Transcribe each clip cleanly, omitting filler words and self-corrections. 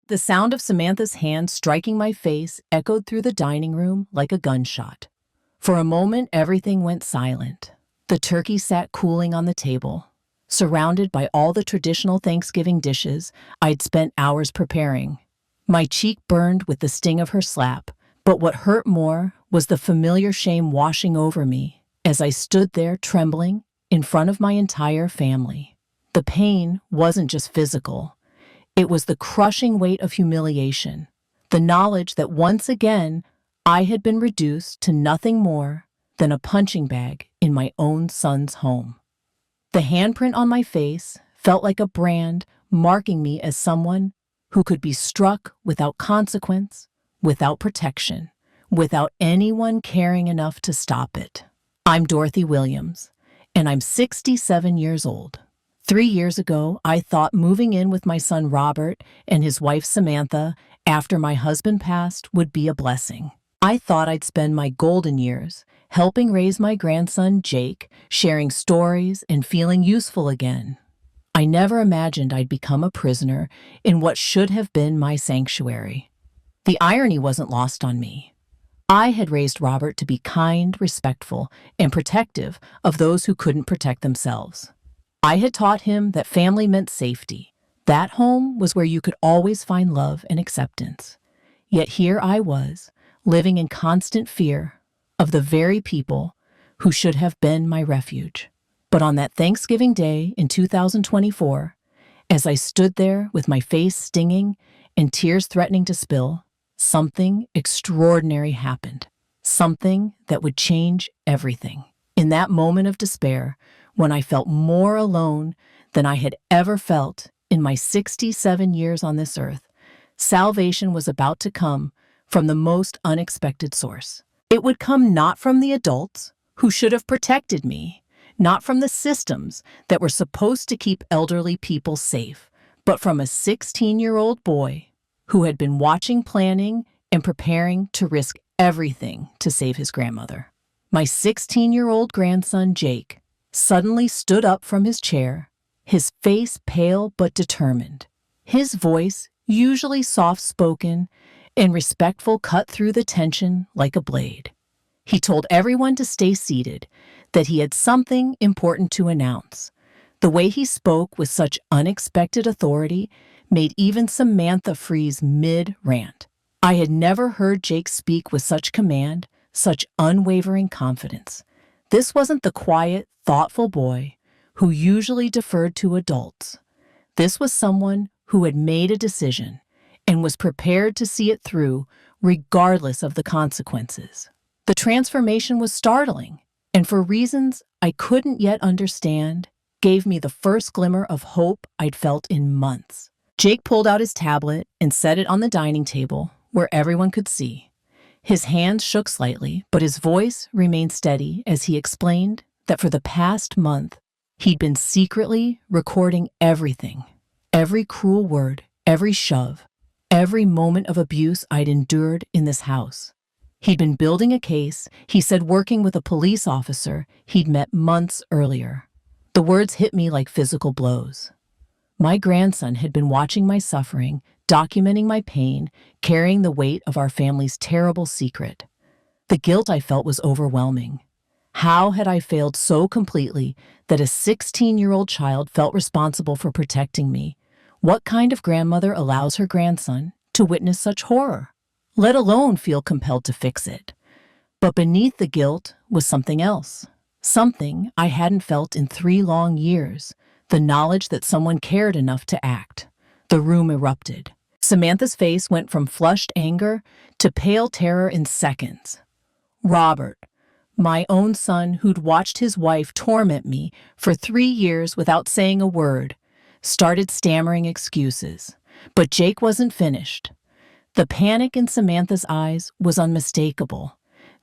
The sound of Samantha's hand striking my face echoed through the dining room like a gunshot. For a moment, everything went silent. The turkey sat cooling on the table, surrounded by all the traditional Thanksgiving dishes I'd spent hours preparing. My cheek burned with the sting of her slap, but what hurt more was the familiar shame washing over me as I stood there trembling in front of my entire family. The pain wasn't just physical. It was the crushing weight of humiliation, the knowledge that once again I had been reduced to nothing more than a punching bag in my own son's home. The handprint on my face felt like a brand marking me as someone who could be struck without consequence, without protection, without anyone caring enough to stop it. I'm Dorothy Williams, and I'm 67 years old. 3 years ago, I thought moving in with my son Robert and his wife Samantha after my husband passed would be a blessing. I thought I'd spend my golden years helping raise my grandson Jake, sharing stories and feeling useful again. I never imagined I'd become a prisoner in what should have been my sanctuary. The irony wasn't lost on me. I had raised Robert to be kind, respectful, and protective of those who couldn't protect themselves. I had taught him that family meant safety. That home was where you could always find love and acceptance. Yet here I was, living in constant fear of the very people who should have been my refuge. But on that Thanksgiving Day in 2024, as I stood there with my face stinging and tears threatening to spill, something extraordinary happened. Something that would change everything. In that moment of despair, when I felt more alone than I had ever felt in my 67 years on this earth, salvation was about to come from the most unexpected source. It would come not from the adults who should have protected me, not from the systems that were supposed to keep elderly people safe, but from a 16-year-old boy who had been watching, planning, and preparing to risk everything to save his grandmother. My 16-year-old grandson, Jake, suddenly stood up from his chair, his face pale but determined. His voice, usually soft-spoken and respectful, cut through the tension like a blade. He told everyone to stay seated, that he had something important to announce. The way he spoke with such unexpected authority made even Samantha freeze mid-rant. I had never heard Jake speak with such command, such unwavering confidence. This wasn't the quiet, thoughtful boy who usually deferred to adults. This was someone who had made a decision and was prepared to see it through regardless of the consequences. The transformation was startling, and for reasons I couldn't yet understand, gave me the first glimmer of hope I'd felt in months. Jake pulled out his tablet and set it on the dining table where everyone could see. His hands shook slightly, but his voice remained steady as he explained that for the past month, he'd been secretly recording everything, every cruel word, every shove, every moment of abuse I'd endured in this house. He'd been building a case, he said, working with a police officer he'd met months earlier. The words hit me like physical blows. My grandson had been watching my suffering, documenting my pain, carrying the weight of our family's terrible secret. The guilt I felt was overwhelming. How had I failed so completely that a 16-year-old child felt responsible for protecting me? What kind of grandmother allows her grandson to witness such horror, let alone feel compelled to fix it? But beneath the guilt was something else, something I hadn't felt in 3 long years, the knowledge that someone cared enough to act. The room erupted. Samantha's face went from flushed anger to pale terror in seconds. Robert, my own son who'd watched his wife torment me for 3 years without saying a word, started stammering excuses. But Jake wasn't finished. The panic in Samantha's eyes was unmistakable.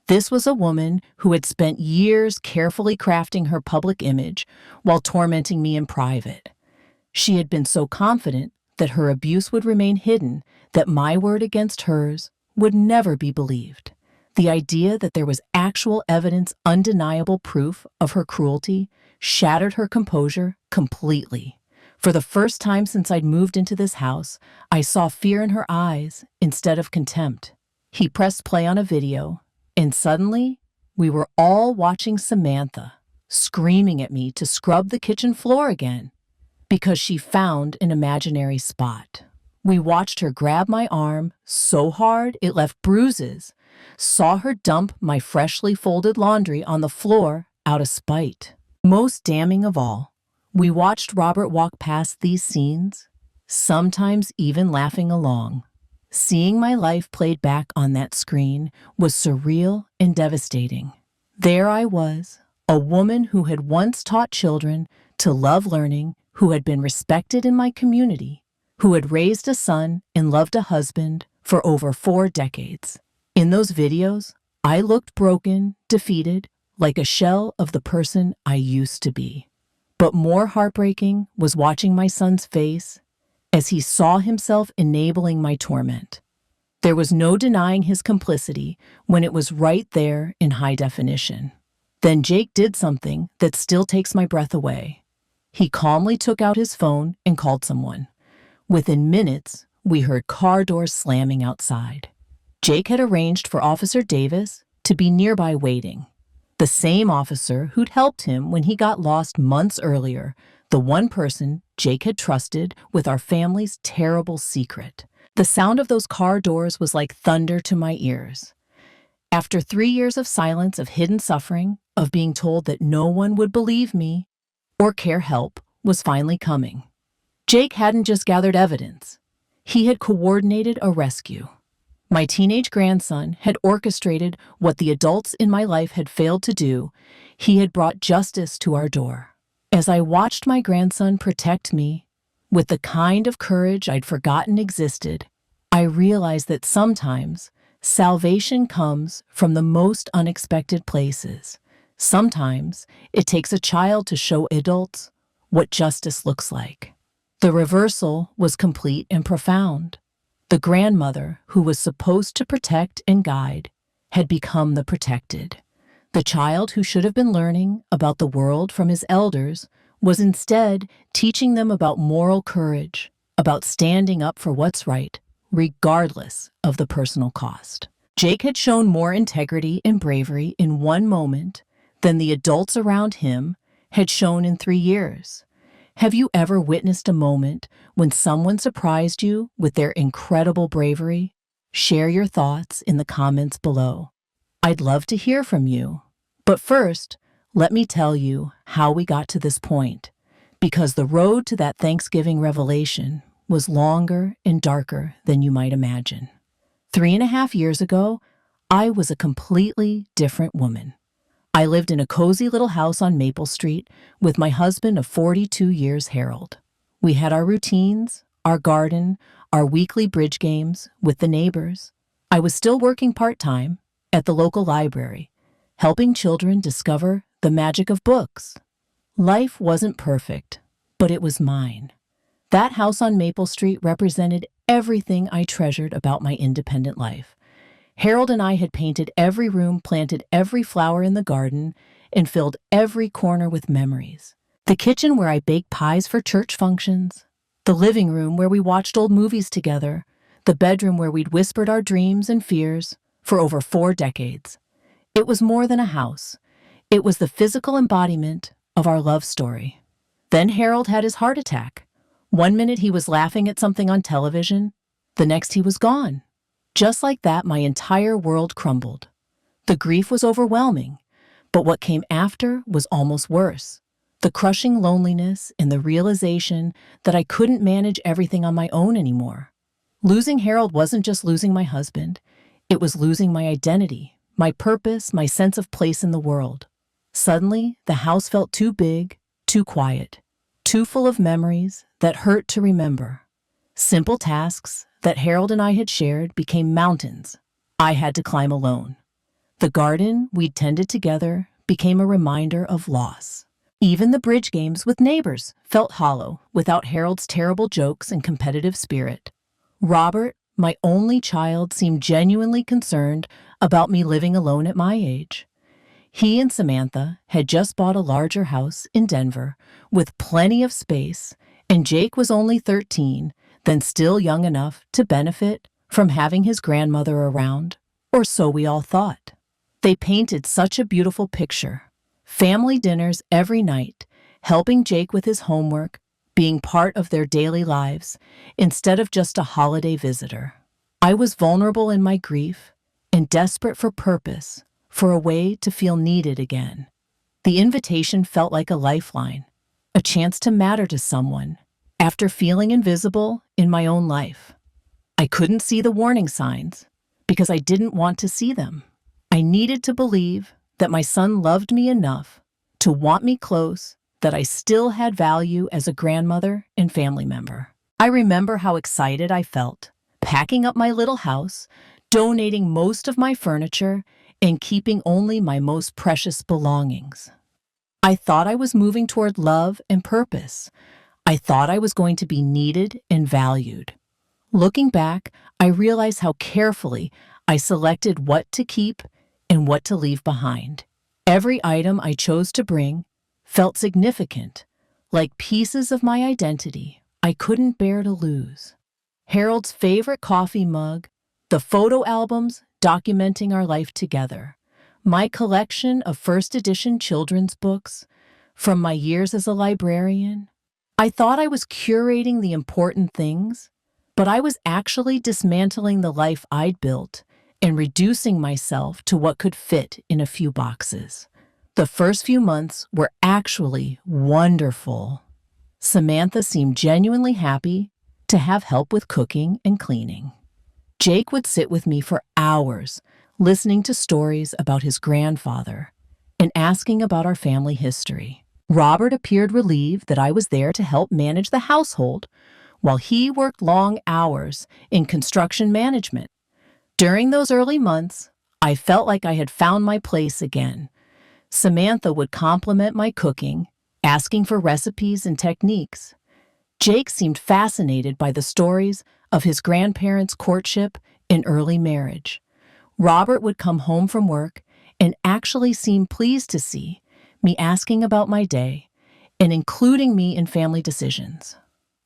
This was a woman who had spent years carefully crafting her public image while tormenting me in private. She had been so confident that her abuse would remain hidden, that my word against hers would never be believed. The idea that there was actual evidence, undeniable proof of her cruelty, shattered her composure completely. For the first time since I'd moved into this house, I saw fear in her eyes instead of contempt. He pressed play on a video, and suddenly, we were all watching Samantha, screaming at me to scrub the kitchen floor again, because she found an imaginary spot. We watched her grab my arm so hard it left bruises, saw her dump my freshly folded laundry on the floor out of spite. Most damning of all, we watched Robert walk past these scenes, sometimes even laughing along. Seeing my life played back on that screen was surreal and devastating. There I was, a woman who had once taught children to love learning, who had been respected in my community, who had raised a son and loved a husband for over 4 decades. In those videos, I looked broken, defeated, like a shell of the person I used to be. But more heartbreaking was watching my son's face as he saw himself enabling my torment. There was no denying his complicity when it was right there in high definition. Then Jake did something that still takes my breath away. He calmly took out his phone and called someone. Within minutes, we heard car doors slamming outside. Jake had arranged for Officer Davis to be nearby waiting. The same officer who'd helped him when he got lost months earlier, the one person Jake had trusted with our family's terrible secret. The sound of those car doors was like thunder to my ears. After 3 years of silence, of hidden suffering, of being told that no one would believe me or care, help was finally coming. Jake hadn't just gathered evidence. He had coordinated a rescue. My teenage grandson had orchestrated what the adults in my life had failed to do. He had brought justice to our door. As I watched my grandson protect me, with the kind of courage I'd forgotten existed, I realized that sometimes salvation comes from the most unexpected places. Sometimes it takes a child to show adults what justice looks like. The reversal was complete and profound. The grandmother who was supposed to protect and guide had become the protected. The child who should have been learning about the world from his elders was instead teaching them about moral courage, about standing up for what's right, regardless of the personal cost. Jake had shown more integrity and bravery in one moment than the adults around him had shown in 3 years. Have you ever witnessed a moment when someone surprised you with their incredible bravery? Share your thoughts in the comments below. I'd love to hear from you. But first, let me tell you how we got to this point, because the road to that Thanksgiving revelation was longer and darker than you might imagine. 3.5 years ago, I was a completely different woman. I lived in a cozy little house on Maple Street with my husband of 42 years, Harold. We had our routines, our garden, our weekly bridge games with the neighbors. I was still working part-time at the local library, helping children discover the magic of books. Life wasn't perfect, but it was mine. That house on Maple Street represented everything I treasured about my independent life. Harold and I had painted every room, planted every flower in the garden, and filled every corner with memories. The kitchen where I baked pies for church functions, the living room where we watched old movies together, the bedroom where we'd whispered our dreams and fears for over 4 decades. It was more than a house. It was the physical embodiment of our love story. Then Harold had his heart attack. One minute he was laughing at something on television, the next he was gone. Just like that, my entire world crumbled. The grief was overwhelming, but what came after was almost worse. The crushing loneliness and the realization that I couldn't manage everything on my own anymore. Losing Harold wasn't just losing my husband. It was losing my identity, my purpose, my sense of place in the world. Suddenly, the house felt too big, too quiet, too full of memories that hurt to remember. Simple tasks that Harold and I had shared became mountains I had to climb alone. The garden we'd tended together became a reminder of loss. Even the bridge games with neighbors felt hollow without Harold's terrible jokes and competitive spirit. Robert, my only child, seemed genuinely concerned about me living alone at my age. He and Samantha had just bought a larger house in Denver with plenty of space And Jake was only 13, then still young enough to benefit from having his grandmother around, or so we all thought. They painted such a beautiful picture. Family dinners every night, helping Jake with his homework, being part of their daily lives, instead of just a holiday visitor. I was vulnerable in my grief and desperate for purpose, for a way to feel needed again. The invitation felt like a lifeline, a chance to matter to someone, after feeling invisible in my own life. I couldn't see the warning signs because I didn't want to see them. I needed to believe that my son loved me enough to want me close, that I still had value as a grandmother and family member. I remember how excited I felt, packing up my little house, donating most of my furniture, and keeping only my most precious belongings. I thought I was moving toward love and purpose. I thought I was going to be needed and valued. Looking back, I realize how carefully I selected what to keep and what to leave behind. Every item I chose to bring felt significant, like pieces of my identity I couldn't bear to lose. Harold's favorite coffee mug, the photo albums documenting our life together, my collection of first edition children's books from my years as a librarian. I thought I was curating the important things, but I was actually dismantling the life I'd built and reducing myself to what could fit in a few boxes. The first few months were actually wonderful. Samantha seemed genuinely happy to have help with cooking and cleaning. Jake would sit with me for hours, listening to stories about his grandfather and asking about our family history. Robert appeared relieved that I was there to help manage the household, while he worked long hours in construction management. During those early months, I felt like I had found my place again. Samantha would compliment my cooking, asking for recipes and techniques. Jake seemed fascinated by the stories of his grandparents' courtship and early marriage. Robert would come home from work and actually seem pleased to see me asking about my day and including me in family decisions.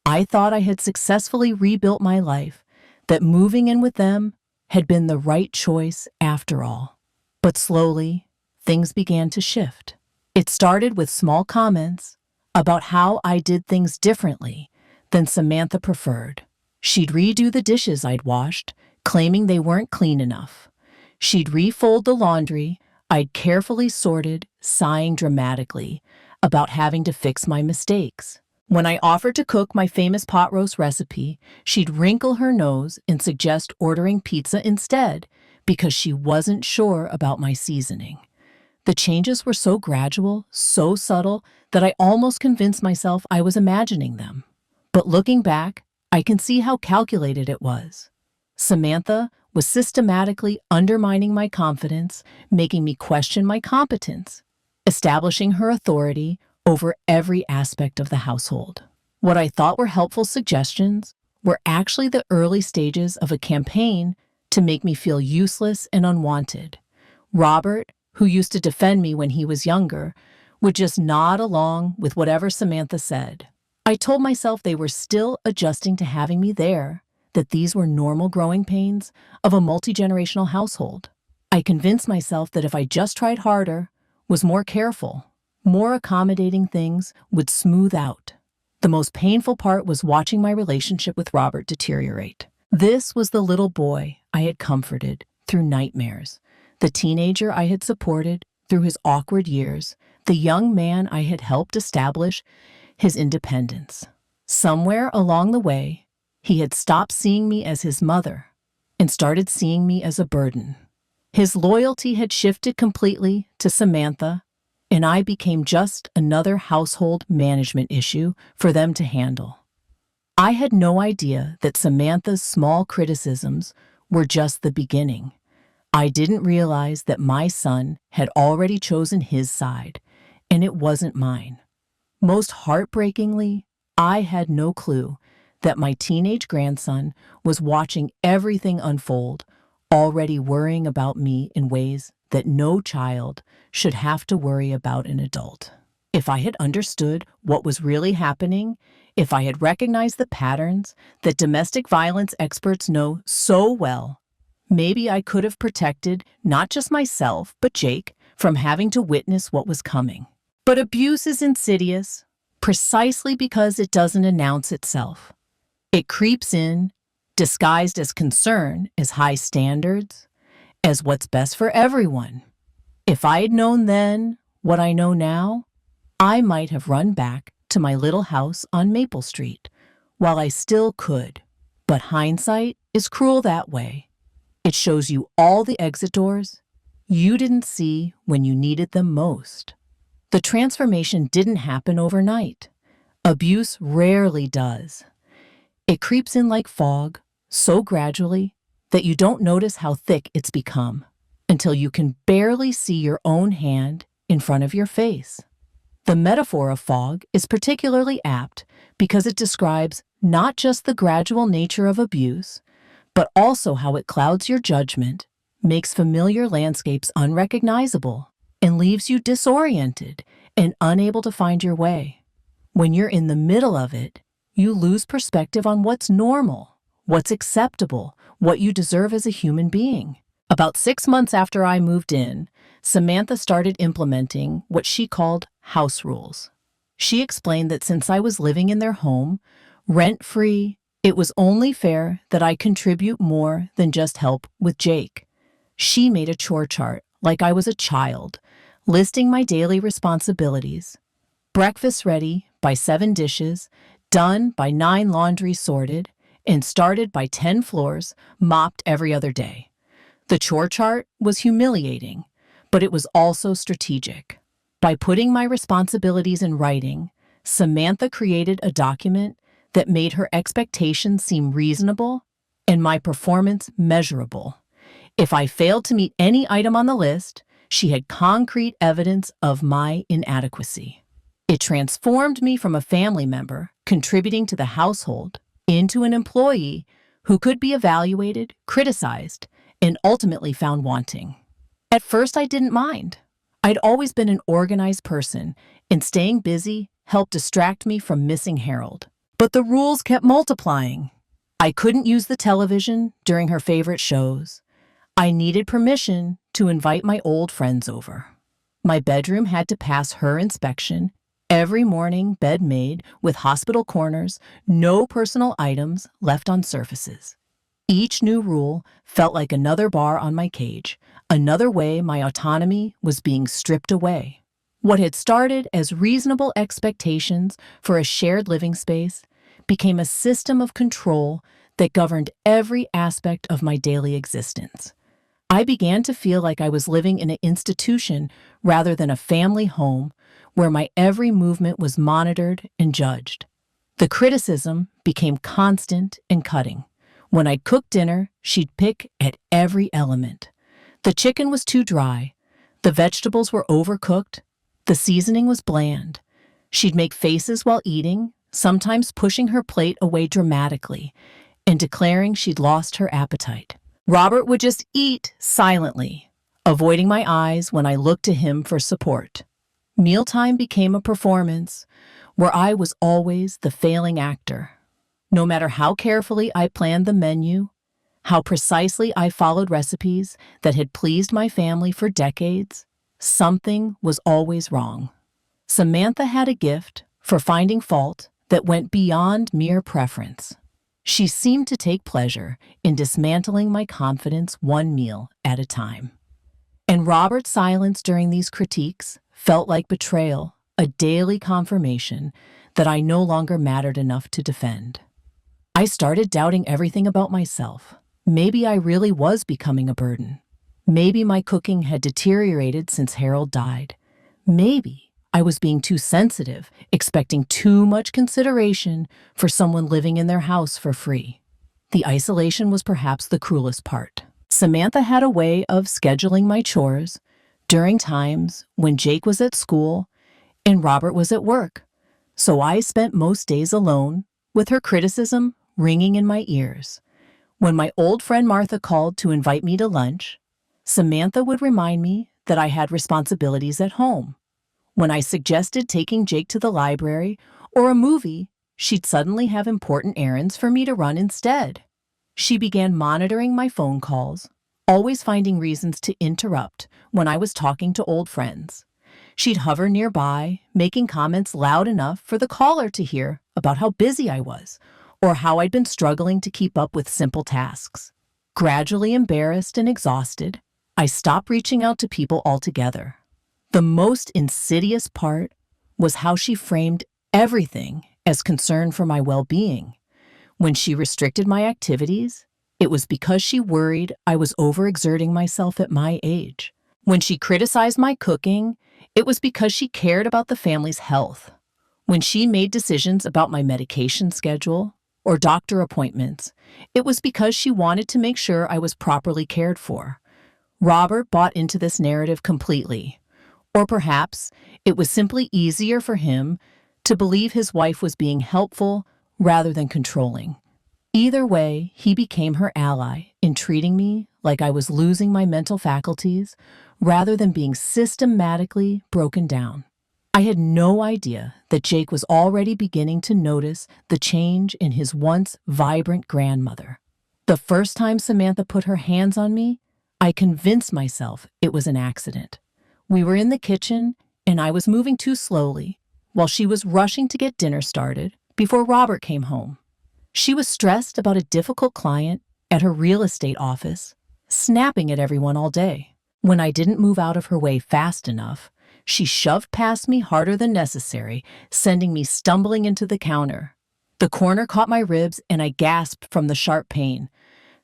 I thought I had successfully rebuilt my life, that moving in with them had been the right choice after all. But slowly, things began to shift. It started with small comments about how I did things differently than Samantha preferred. She'd redo the dishes I'd washed, claiming they weren't clean enough. She'd refold the laundry I'd carefully sorted, sighing dramatically about having to fix my mistakes. When I offered to cook my famous pot roast recipe, she'd wrinkle her nose and suggest ordering pizza instead because she wasn't sure about my seasoning. The changes were so gradual, so subtle, that I almost convinced myself I was imagining them. But looking back, I can see how calculated it was. Samantha was systematically undermining my confidence, making me question my competence, establishing her authority over every aspect of the household. What I thought were helpful suggestions were actually the early stages of a campaign to make me feel useless and unwanted. Robert, who used to defend me when he was younger, would just nod along with whatever Samantha said. I told myself they were still adjusting to having me there, that these were normal growing pains of a multi-generational household. I convinced myself that if I just tried harder, was more careful, more accommodating, things would smooth out. The most painful part was watching my relationship with Robert deteriorate. This was the little boy I had comforted through nightmares, the teenager I had supported through his awkward years, the young man I had helped establish his independence. Somewhere along the way, he had stopped seeing me as his mother and started seeing me as a burden. His loyalty had shifted completely to Samantha, and I became just another household management issue for them to handle. I had no idea that Samantha's small criticisms were just the beginning. I didn't realize that my son had already chosen his side, and it wasn't mine. Most heartbreakingly, I had no clue that my teenage grandson was watching everything unfold, already worrying about me in ways that no child should have to worry about an adult. If I had understood what was really happening, If I had recognized the patterns that domestic violence experts know so well, maybe I could have protected not just myself, but Jake from having to witness what was coming. But abuse is insidious precisely because it doesn't announce itself. It creeps in, disguised as concern, as high standards, as what's best for everyone. If I had known then what I know now, I might have run back to my little house on Maple Street while I still could. But hindsight is cruel that way. It shows you all the exit doors you didn't see when you needed them most. The transformation didn't happen overnight. Abuse rarely does. It creeps in like fog, so gradually that you don't notice how thick it's become until you can barely see your own hand in front of your face. The metaphor of fog is particularly apt because it describes not just the gradual nature of abuse, but also how it clouds your judgment, makes familiar landscapes unrecognizable, and leaves you disoriented and unable to find your way. When you're in the middle of it, you lose perspective on what's normal, what's acceptable, what you deserve as a human being. About 6 months after I moved in, Samantha started implementing what she called house rules. She explained that since I was living in their home, rent-free, it was only fair that I contribute more than just help with Jake. She made a chore chart like I was a child, listing my daily responsibilities. Breakfast ready by 7 dishes, done by 9 laundry sorted, and started by 10 floors mopped every other day. The chore chart was humiliating, but it was also strategic. By putting my responsibilities in writing, Samantha created a document that made her expectations seem reasonable and my performance measurable. If I failed to meet any item on the list, she had concrete evidence of my inadequacy. It transformed me from a family member contributing to the household into an employee who could be evaluated, criticized, and ultimately found wanting. At first, I didn't mind. I'd always been an organized person, and staying busy helped distract me from missing Harold. But the rules kept multiplying. I couldn't use the television during her favorite shows. I needed permission to invite my old friends over. My bedroom had to pass her inspection. Every morning, bed made with hospital corners, no personal items left on surfaces. Each new rule felt like another bar on my cage, another way my autonomy was being stripped away. What had started as reasonable expectations for a shared living space became a system of control that governed every aspect of my daily existence. I began to feel like I was living in an institution rather than a family home where my every movement was monitored and judged. The criticism became constant and cutting. When I'd cook dinner, she'd pick at every element. The chicken was too dry. The vegetables were overcooked. The seasoning was bland. She'd make faces while eating, sometimes pushing her plate away dramatically and declaring she'd lost her appetite. Robert would just eat silently, avoiding my eyes when I looked to him for support. Mealtime became a performance where I was always the failing actor. No matter how carefully I planned the menu, how precisely I followed recipes that had pleased my family for decades, something was always wrong. Samantha had a gift for finding fault that went beyond mere preference. She seemed to take pleasure in dismantling my confidence one meal at a time. And Robert's silence during these critiques felt like betrayal, a daily confirmation that I no longer mattered enough to defend. I started doubting everything about myself. Maybe I really was becoming a burden. Maybe my cooking had deteriorated since Harold died. Maybe I was being too sensitive, expecting too much consideration for someone living in their house for free. The isolation was perhaps the cruelest part. Samantha had a way of scheduling my chores during times when Jake was at school and Robert was at work, so I spent most days alone, with her criticism ringing in my ears. When my old friend Martha called to invite me to lunch, Samantha would remind me that I had responsibilities at home. When I suggested taking Jake to the library or a movie, she'd suddenly have important errands for me to run instead. She began monitoring my phone calls, always finding reasons to interrupt when I was talking to old friends. She'd hover nearby, making comments loud enough for the caller to hear about how busy I was, or how I'd been struggling to keep up with simple tasks. Gradually embarrassed and exhausted, I stopped reaching out to people altogether. The most insidious part was how she framed everything as concern for my well-being. When she restricted my activities, it was because she worried I was overexerting myself at my age. When she criticized my cooking, it was because she cared about the family's health. When she made decisions about my medication schedule or doctor appointments, it was because she wanted to make sure I was properly cared for. Robert bought into this narrative completely. Or perhaps it was simply easier for him to believe his wife was being helpful rather than controlling. Either way, he became her ally in treating me like I was losing my mental faculties rather than being systematically broken down. I had no idea that Jake was already beginning to notice the change in his once vibrant grandmother. The first time Samantha put her hands on me, I convinced myself it was an accident. We were in the kitchen, and I was moving too slowly while she was rushing to get dinner started before Robert came home. She was stressed about a difficult client at her real estate office, snapping at everyone all day. When I didn't move out of her way fast enough, she shoved past me harder than necessary, sending me stumbling into the counter. The corner caught my ribs, and I gasped from the sharp pain.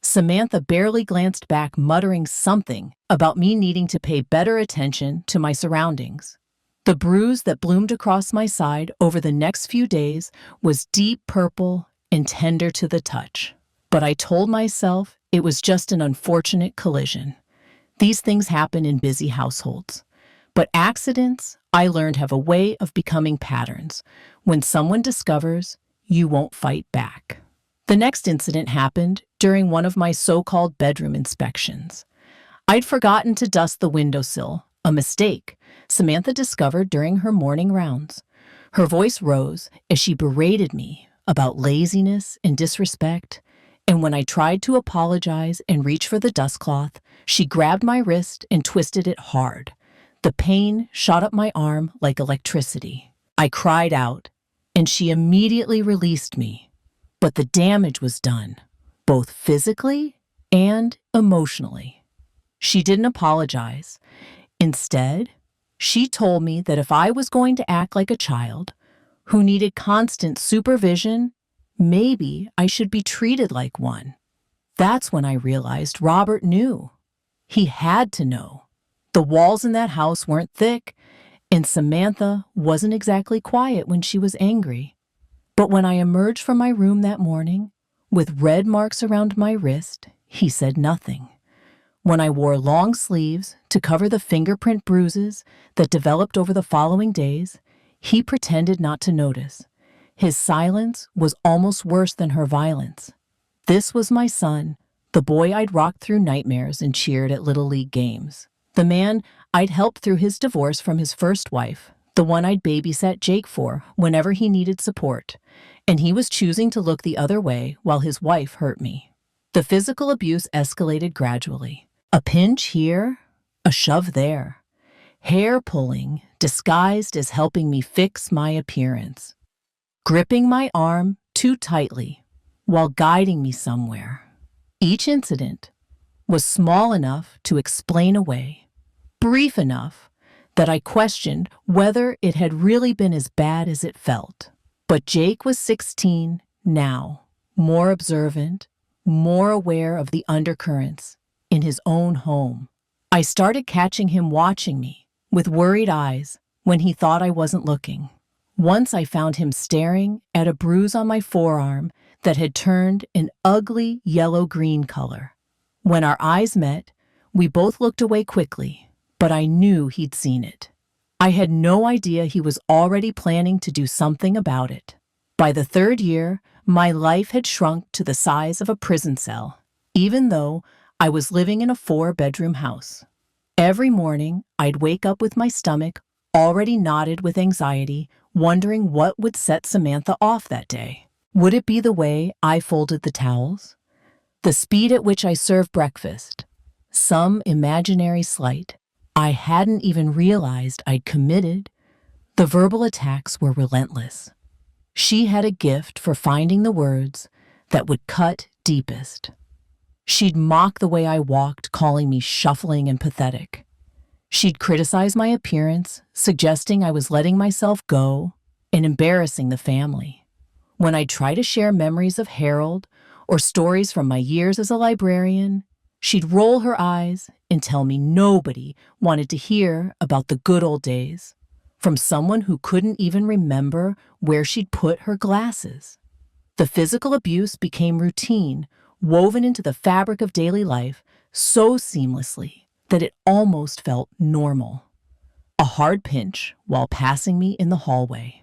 Samantha barely glanced back, muttering something about me needing to pay better attention to my surroundings. The bruise that bloomed across my side over the next few days was deep purple and tender to the touch. But I told myself it was just an unfortunate collision. These things happen in busy households. But accidents, I learned, have a way of becoming patterns. When someone discovers, you won't fight back. The next incident happened during one of my so-called bedroom inspections. I'd forgotten to dust the windowsill, a mistake Samantha discovered during her morning rounds. Her voice rose as she berated me about laziness and disrespect, and when I tried to apologize and reach for the dust cloth, she grabbed my wrist and twisted it hard. The pain shot up my arm like electricity. I cried out, and she immediately released me. But the damage was done, both physically and emotionally. She didn't apologize. Instead, she told me that if I was going to act like a child who needed constant supervision, maybe I should be treated like one. That's when I realized Robert knew. He had to know. The walls in that house weren't thick, and Samantha wasn't exactly quiet when she was angry. But when I emerged from my room that morning, with red marks around my wrist, he said nothing. When I wore long sleeves to cover the fingerprint bruises that developed over the following days, he pretended not to notice. His silence was almost worse than her violence. This was my son, the boy I'd rocked through nightmares and cheered at Little League games. The man I'd helped through his divorce from his first wife, the one I'd babysat Jake for whenever he needed support. And he was choosing to look the other way while his wife hurt me. The physical abuse escalated gradually. A pinch here, a shove there. Hair pulling, disguised as helping me fix my appearance. Gripping my arm too tightly while guiding me somewhere. Each incident was small enough to explain away, brief enough that I questioned whether it had really been as bad as it felt. But Jake was 16 now, more observant, more aware of the undercurrents in his own home. I started catching him watching me with worried eyes when he thought I wasn't looking. Once I found him staring at a bruise on my forearm that had turned an ugly yellow-green color. When our eyes met, we both looked away quickly, but I knew he'd seen it. I had no idea he was already planning to do something about it. By the third year, my life had shrunk to the size of a prison cell, even though I was living in a 4-bedroom house. Every morning, I'd wake up with my stomach already knotted with anxiety, wondering what would set Samantha off that day. Would it be the way I folded the towels? The speed at which I served breakfast? Some imaginary slight I hadn't even realized I'd committed? The verbal attacks were relentless. She had a gift for finding the words that would cut deepest. She'd mock the way I walked, calling me shuffling and pathetic. She'd criticize my appearance, suggesting I was letting myself go and embarrassing the family. When I'd try to share memories of Harold or stories from my years as a librarian, she'd roll her eyes and tell me nobody wanted to hear about the good old days from someone who couldn't even remember where she'd put her glasses. The physical abuse became routine, woven into the fabric of daily life so seamlessly that it almost felt normal. A hard pinch while passing me in the hallway,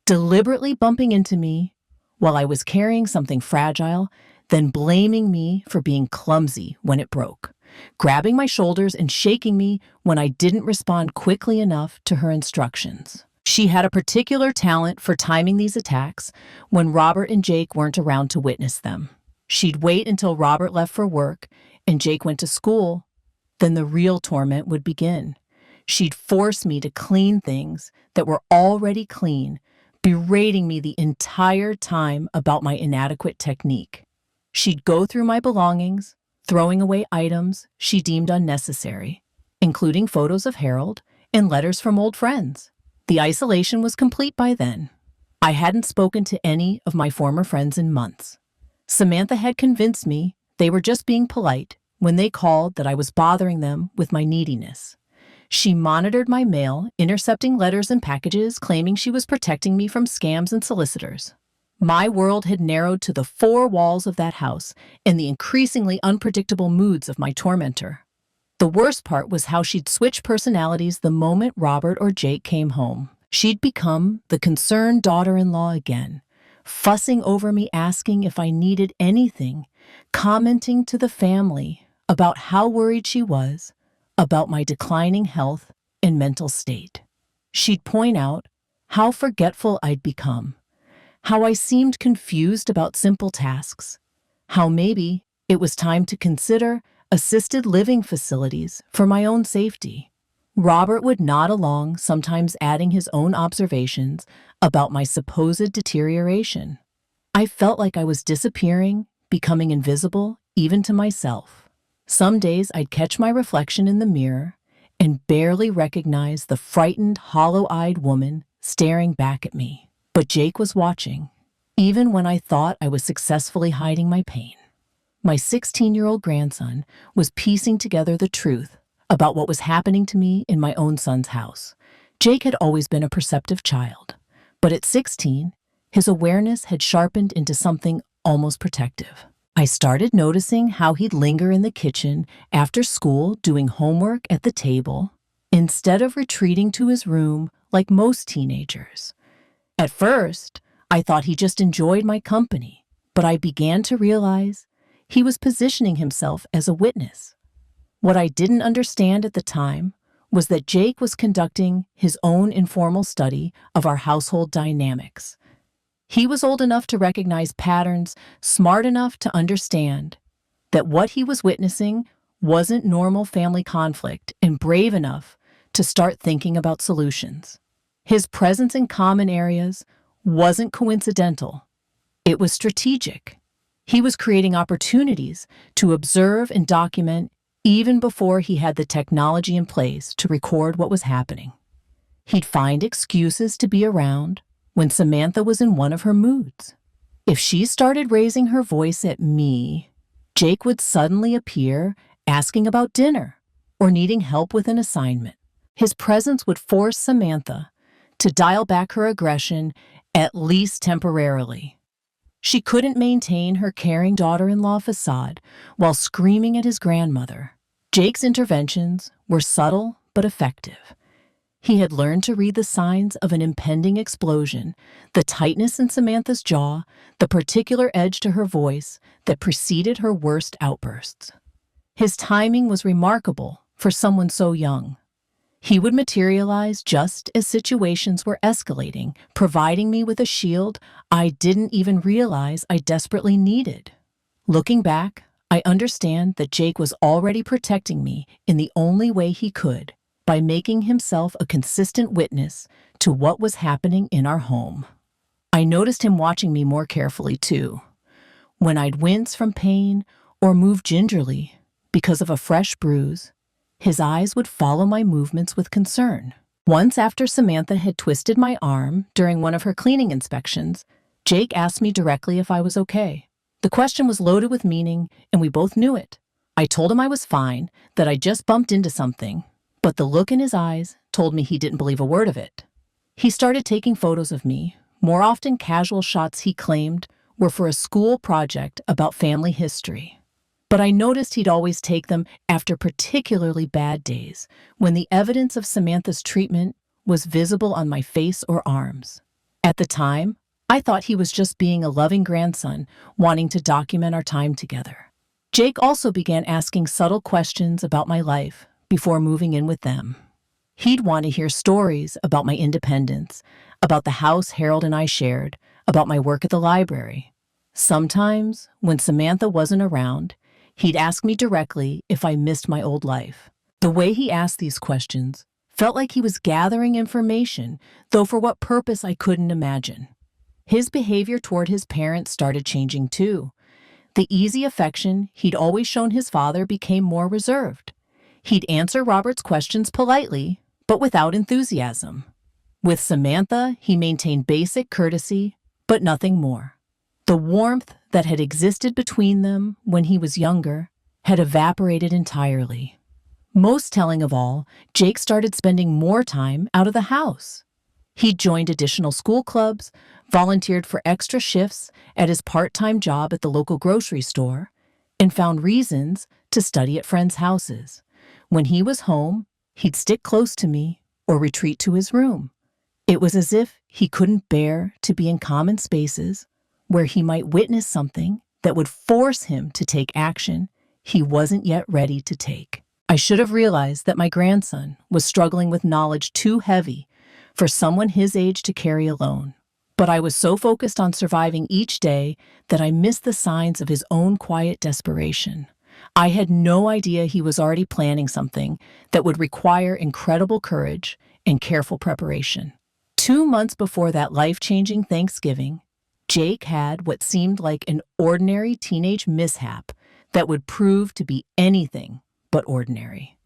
deliberately bumping into me while I was carrying something fragile, then blaming me for being clumsy when it broke, grabbing my shoulders and shaking me when I didn't respond quickly enough to her instructions. She had a particular talent for timing these attacks when Robert and Jake weren't around to witness them. She'd wait until Robert left for work and Jake went to school. Then the real torment would begin. She'd force me to clean things that were already clean, berating me the entire time about my inadequate technique. She'd go through my belongings, throwing away items she deemed unnecessary, including photos of Harold and letters from old friends. The isolation was complete by then. I hadn't spoken to any of my former friends in months. Samantha had convinced me they were just being polite when they called that I was bothering them with my neediness. She monitored my mail, intercepting letters and packages, claiming she was protecting me from scams and solicitors. My world had narrowed to the four walls of that house and the increasingly unpredictable moods of my tormentor. The worst part was how she'd switch personalities the moment Robert or Jake came home. She'd become the concerned daughter-in-law again, fussing over me, asking if I needed anything, commenting to the family about how worried she was about my declining health and mental state. She'd point out how forgetful I'd become, how I seemed confused about simple tasks, how maybe it was time to consider assisted living facilities for my own safety. Robert would nod along, sometimes adding his own observations about my supposed deterioration. I felt like I was disappearing, becoming invisible, even to myself. Some days I'd catch my reflection in the mirror and barely recognize the frightened, hollow-eyed woman staring back at me. But Jake was watching, even when I thought I was successfully hiding my pain. My 16-year-old grandson was piecing together the truth about what was happening to me in my own son's house. Jake had always been a perceptive child, but at 16, his awareness had sharpened into something almost protective. I started noticing how he'd linger in the kitchen after school doing homework at the table, instead of retreating to his room like most teenagers. At first, I thought he just enjoyed my company, but I began to realize he was positioning himself as a witness. What I didn't understand at the time was that Jake was conducting his own informal study of our household dynamics. He was old enough to recognize patterns, smart enough to understand that what he was witnessing wasn't normal family conflict, and brave enough to start thinking about solutions. His presence in common areas wasn't coincidental. It was strategic. He was creating opportunities to observe and document even before he had the technology in place to record what was happening. He'd find excuses to be around when Samantha was in one of her moods. If she started raising her voice at me, Jake would suddenly appear asking about dinner or needing help with an assignment. His presence would force Samantha to dial back her aggression, at least temporarily. She couldn't maintain her caring daughter-in-law facade while screaming at his grandmother. Jake's interventions were subtle but effective. He had learned to read the signs of an impending explosion, the tightness in Samantha's jaw, the particular edge to her voice that preceded her worst outbursts. His timing was remarkable for someone so young. He would materialize just as situations were escalating, providing me with a shield I didn't even realize I desperately needed. Looking back, I understand that Jake was already protecting me in the only way he could, by making himself a consistent witness to what was happening in our home. I noticed him watching me more carefully too. When I'd wince from pain or move gingerly because of a fresh bruise, his eyes would follow my movements with concern. Once after Samantha had twisted my arm during one of her cleaning inspections, Jake asked me directly if I was okay. The question was loaded with meaning, and we both knew it. I told him I was fine, that I just bumped into something, but the look in his eyes told me he didn't believe a word of it. He started taking photos of me, more often casual shots he claimed were for a school project about family history. But I noticed he'd always take them after particularly bad days, when the evidence of Samantha's treatment was visible on my face or arms. At the time, I thought he was just being a loving grandson, wanting to document our time together. Jake also began asking subtle questions about my life before moving in with them. He'd want to hear stories about my independence, about the house Harold and I shared, about my work at the library. Sometimes, when Samantha wasn't around, he'd ask me directly if I missed my old life. The way he asked these questions felt like he was gathering information, though for what purpose I couldn't imagine. His behavior toward his parents started changing too. The easy affection he'd always shown his father became more reserved. He'd answer Robert's questions politely, but without enthusiasm. With Samantha, he maintained basic courtesy, but nothing more. The warmth that had existed between them when he was younger had evaporated entirely. Most telling of all, Jake started spending more time out of the house. He joined additional school clubs, volunteered for extra shifts at his part-time job at the local grocery store, and found reasons to study at friends' houses. When he was home, he'd stick close to me or retreat to his room. It was as if he couldn't bear to be in common spaces where he might witness something that would force him to take action he wasn't yet ready to take. I should have realized that my grandson was struggling with knowledge too heavy for someone his age to carry alone. But I was so focused on surviving each day that I missed the signs of his own quiet desperation. I had no idea he was already planning something that would require incredible courage and careful preparation. 2 months before that life-changing Thanksgiving, Jake had what seemed like an ordinary teenage mishap that would prove to be anything but ordinary.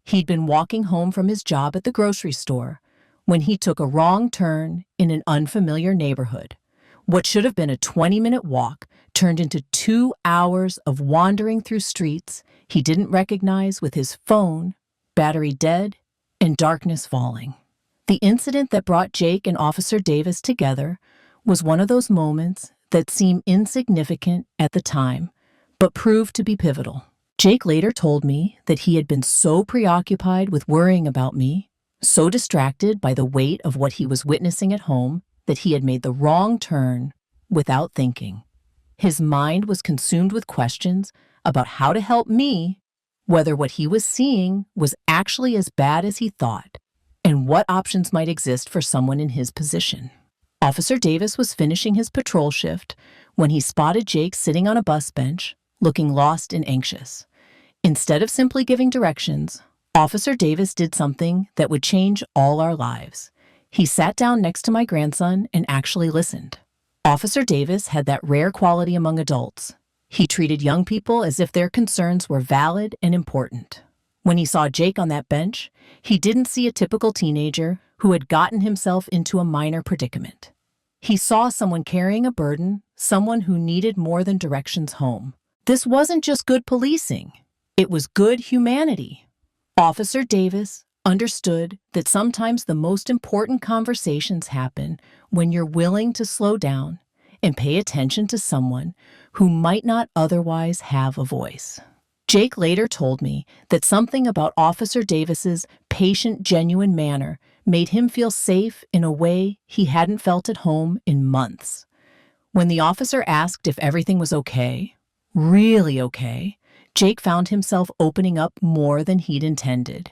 He'd been walking home from his job at the grocery store when he took a wrong turn in an unfamiliar neighborhood. What should have been a 20-minute walk turned into 2 hours of wandering through streets he didn't recognize, with his phone, battery dead, and darkness falling. The incident that brought Jake and Officer Davis together was one of those moments that seem insignificant at the time, but proved to be pivotal. Jake later told me that he had been so preoccupied with worrying about me, so distracted by the weight of what he was witnessing at home, that he had made the wrong turn without thinking. His mind was consumed with questions about how to help me, whether what he was seeing was actually as bad as he thought, and what options might exist for someone in his position. Officer Davis was finishing his patrol shift when he spotted Jake sitting on a bus bench, looking lost and anxious. Instead of simply giving directions, Officer Davis did something that would change all our lives. He sat down next to my grandson and actually listened. Officer Davis had that rare quality among adults. He treated young people as if their concerns were valid and important. When he saw Jake on that bench, he didn't see a typical teenager who had gotten himself into a minor predicament. He saw someone carrying a burden, someone who needed more than directions home. This wasn't just good policing. It was good humanity. Officer Davis understood that sometimes the most important conversations happen when you're willing to slow down and pay attention to someone who might not otherwise have a voice. Jake later told me that something about Officer Davis's patient, genuine manner made him feel safe in a way he hadn't felt at home in months. When the officer asked if everything was okay, really okay, Jake found himself opening up more than he'd intended.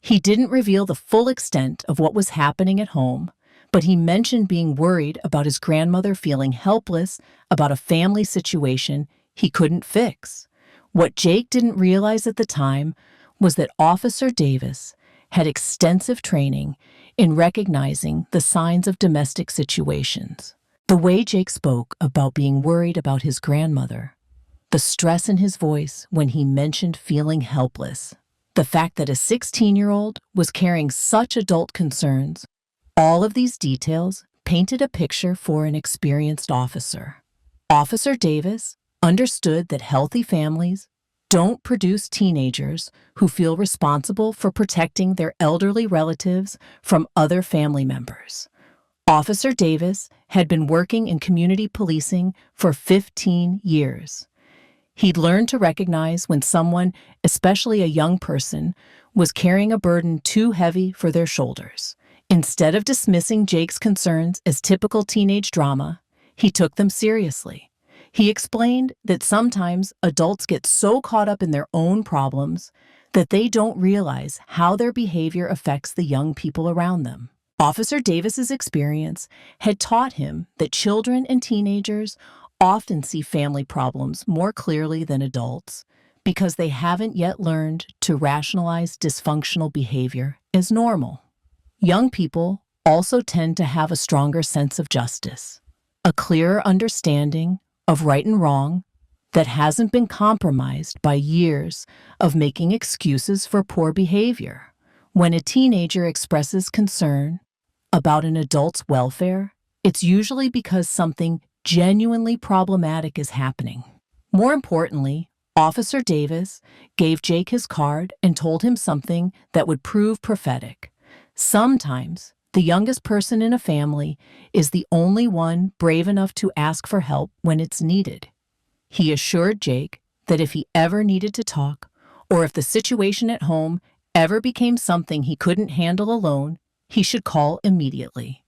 He didn't reveal the full extent of what was happening at home, but he mentioned being worried about his grandmother feeling helpless about a family situation he couldn't fix. What Jake didn't realize at the time was that Officer Davis had extensive training in recognizing the signs of domestic situations. The way Jake spoke about being worried about his grandmother, the stress in his voice when he mentioned feeling helpless, the fact that a 16-year-old was carrying such adult concerns, all of these details painted a picture for an experienced officer. Officer Davis understood that healthy families don't produce teenagers who feel responsible for protecting their elderly relatives from other family members. Officer Davis had been working in community policing for 15 years. He'd learned to recognize when someone, especially a young person, was carrying a burden too heavy for their shoulders. Instead of dismissing Jake's concerns as typical teenage drama, he took them seriously. He explained that sometimes adults get so caught up in their own problems that they don't realize how their behavior affects the young people around them. Officer Davis's experience had taught him that children and teenagers often see family problems more clearly than adults because they haven't yet learned to rationalize dysfunctional behavior as normal. Young people also tend to have a stronger sense of justice, a clearer understanding of right and wrong that hasn't been compromised by years of making excuses for poor behavior. When a teenager expresses concern about an adult's welfare, it's usually because something genuinely problematic is happening. More importantly, Officer Davis gave Jake his card and told him something that would prove prophetic. Sometimes, the youngest person in a family is the only one brave enough to ask for help when it's needed. He assured Jake that if he ever needed to talk, or if the situation at home ever became something he couldn't handle alone, he should call immediately.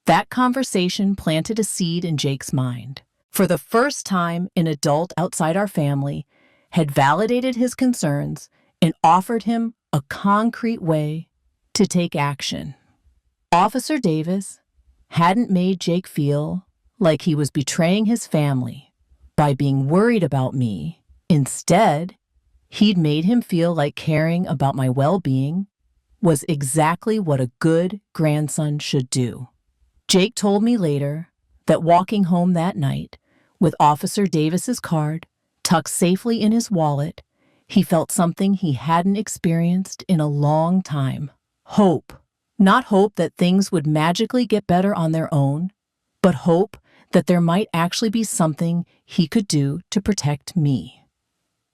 That conversation planted a seed in Jake's mind. For the first time, an adult outside our family had validated his concerns and offered him a concrete way to take action. Officer Davis hadn't made Jake feel like he was betraying his family by being worried about me. Instead, he'd made him feel like caring about my well-being was exactly what a good grandson should do. Jake told me later that walking home that night with Officer Davis's card tucked safely in his wallet, he felt something he hadn't experienced in a long time. Hope. Not hope that things would magically get better on their own, but hope that there might actually be something he could do to protect me.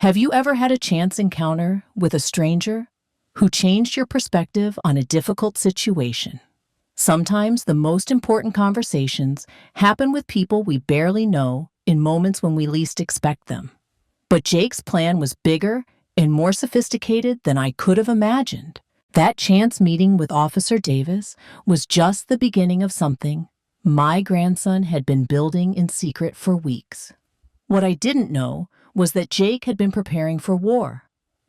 Have you ever had a chance encounter with a stranger who changed your perspective on a difficult situation? Sometimes the most important conversations happen with people we barely know in moments when we least expect them. But Jake's plan was bigger and more sophisticated than I could have imagined. That chance meeting with Officer Davis was just the beginning of something my grandson had been building in secret for weeks. What I didn't know was that Jake had been preparing for war,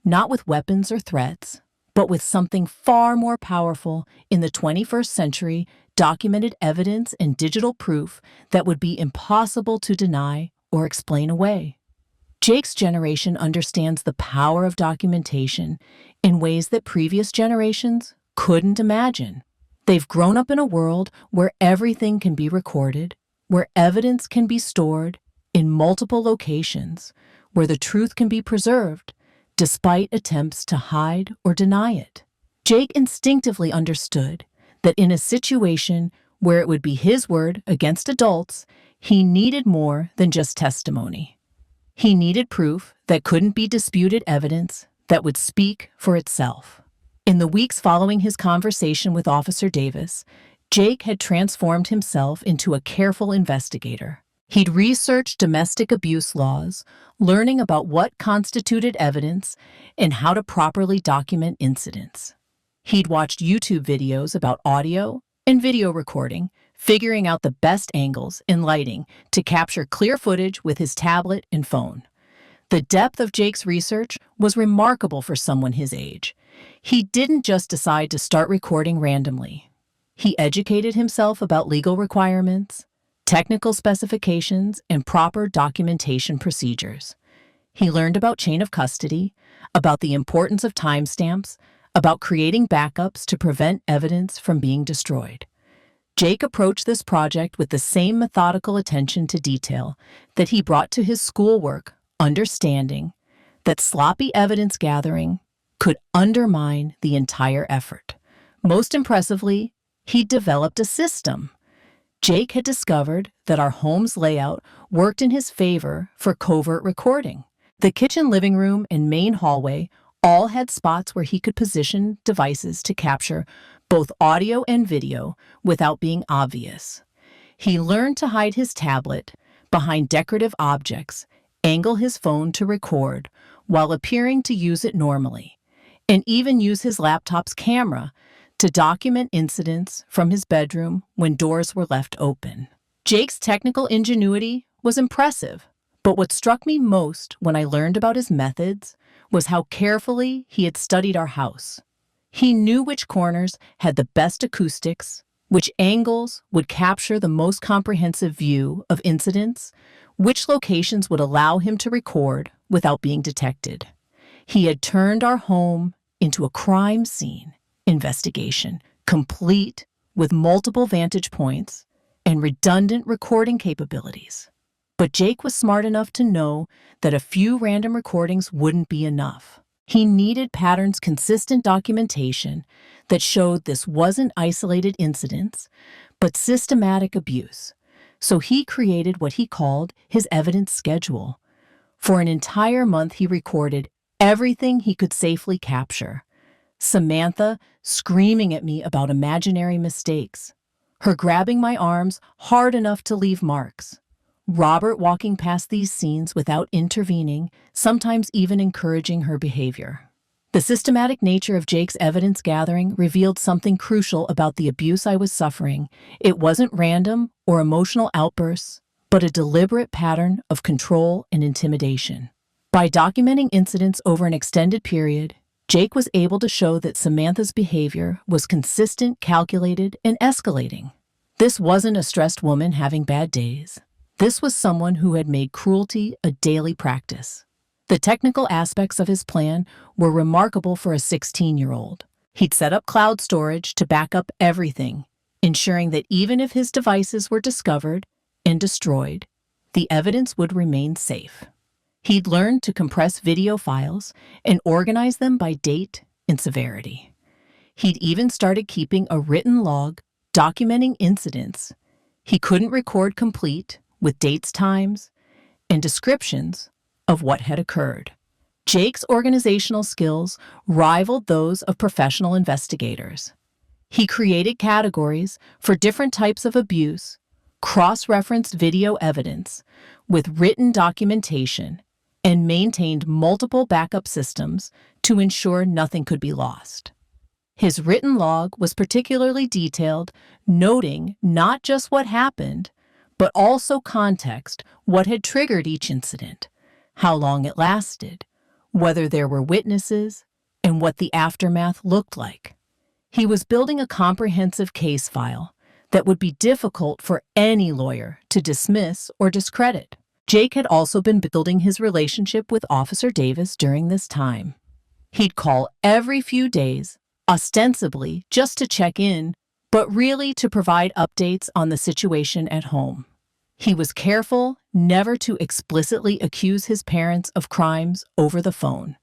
not with weapons or threats, but with something far more powerful in the 21st century, documented evidence and digital proof that would be impossible to deny or explain away. Jake's generation understands the power of documentation in ways that previous generations couldn't imagine. They've grown up in a world where everything can be recorded, where evidence can be stored in multiple locations, where the truth can be preserved, despite attempts to hide or deny it. Jake instinctively understood that in a situation where it would be his word against adults, he needed more than just testimony. He needed proof that couldn't be disputed, evidence that would speak for itself. In the weeks following his conversation with Officer Davis, Jake had transformed himself into a careful investigator. He'd researched domestic abuse laws, learning about what constituted evidence and how to properly document incidents. He'd watched YouTube videos about audio and video recording, figuring out the best angles and lighting to capture clear footage with his tablet and phone. The depth of Jake's research was remarkable for someone his age. He didn't just decide to start recording randomly. He educated himself about legal requirements, technical specifications, and proper documentation procedures. He learned about chain of custody, about the importance of timestamps, about creating backups to prevent evidence from being destroyed. Jake approached this project with the same methodical attention to detail that he brought to his schoolwork, understanding that sloppy evidence gathering could undermine the entire effort. Most impressively, he developed a system. Jake had discovered that our home's layout worked in his favor for covert recording. The kitchen, living room, and main hallway all had spots where he could position devices to capture both audio and video without being obvious. He learned to hide his tablet behind decorative objects, angle his phone to record while appearing to use it normally, and even use his laptop's camera to document incidents from his bedroom when doors were left open. Jake's technical ingenuity was impressive, but what struck me most when I learned about his methods was how carefully he had studied our house. He knew which corners had the best acoustics, which angles would capture the most comprehensive view of incidents, which locations would allow him to record without being detected. He had turned our home into a crime scene investigation, complete with multiple vantage points and redundant recording capabilities. But Jake was smart enough to know that a few random recordings wouldn't be enough. He needed patterns, consistent documentation that showed this wasn't isolated incidents, but systematic abuse. So he created what he called his evidence schedule. For an entire month, he recorded everything he could safely capture. Samantha screaming at me about imaginary mistakes, her grabbing my arms hard enough to leave marks, Robert walking past these scenes without intervening, sometimes even encouraging her behavior. The systematic nature of Jake's evidence gathering revealed something crucial about the abuse I was suffering. It wasn't random or emotional outbursts, but a deliberate pattern of control and intimidation. By documenting incidents over an extended period, Jake was able to show that Samantha's behavior was consistent, calculated, and escalating. This wasn't a stressed woman having bad days. This was someone who had made cruelty a daily practice. The technical aspects of his plan were remarkable for a 16-year-old. He'd set up cloud storage to back up everything, ensuring that even if his devices were discovered and destroyed, the evidence would remain safe. He'd learned to compress video files and organize them by date and severity. He'd even started keeping a written log documenting incidents he couldn't record, complete with dates, times, and descriptions of what had occurred. Jake's organizational skills rivaled those of professional investigators. He created categories for different types of abuse, cross-referenced video evidence with written documentation, and maintained multiple backup systems to ensure nothing could be lost. His written log was particularly detailed, noting not just what happened, but also context, what had triggered each incident, how long it lasted, whether there were witnesses, and what the aftermath looked like. He was building a comprehensive case file that would be difficult for any lawyer to dismiss or discredit. Jake had also been building his relationship with Officer Davis during this time. He'd call every few days, ostensibly just to check in, but really to provide updates on the situation at home. He was careful never to explicitly accuse his parents of crimes over the phone,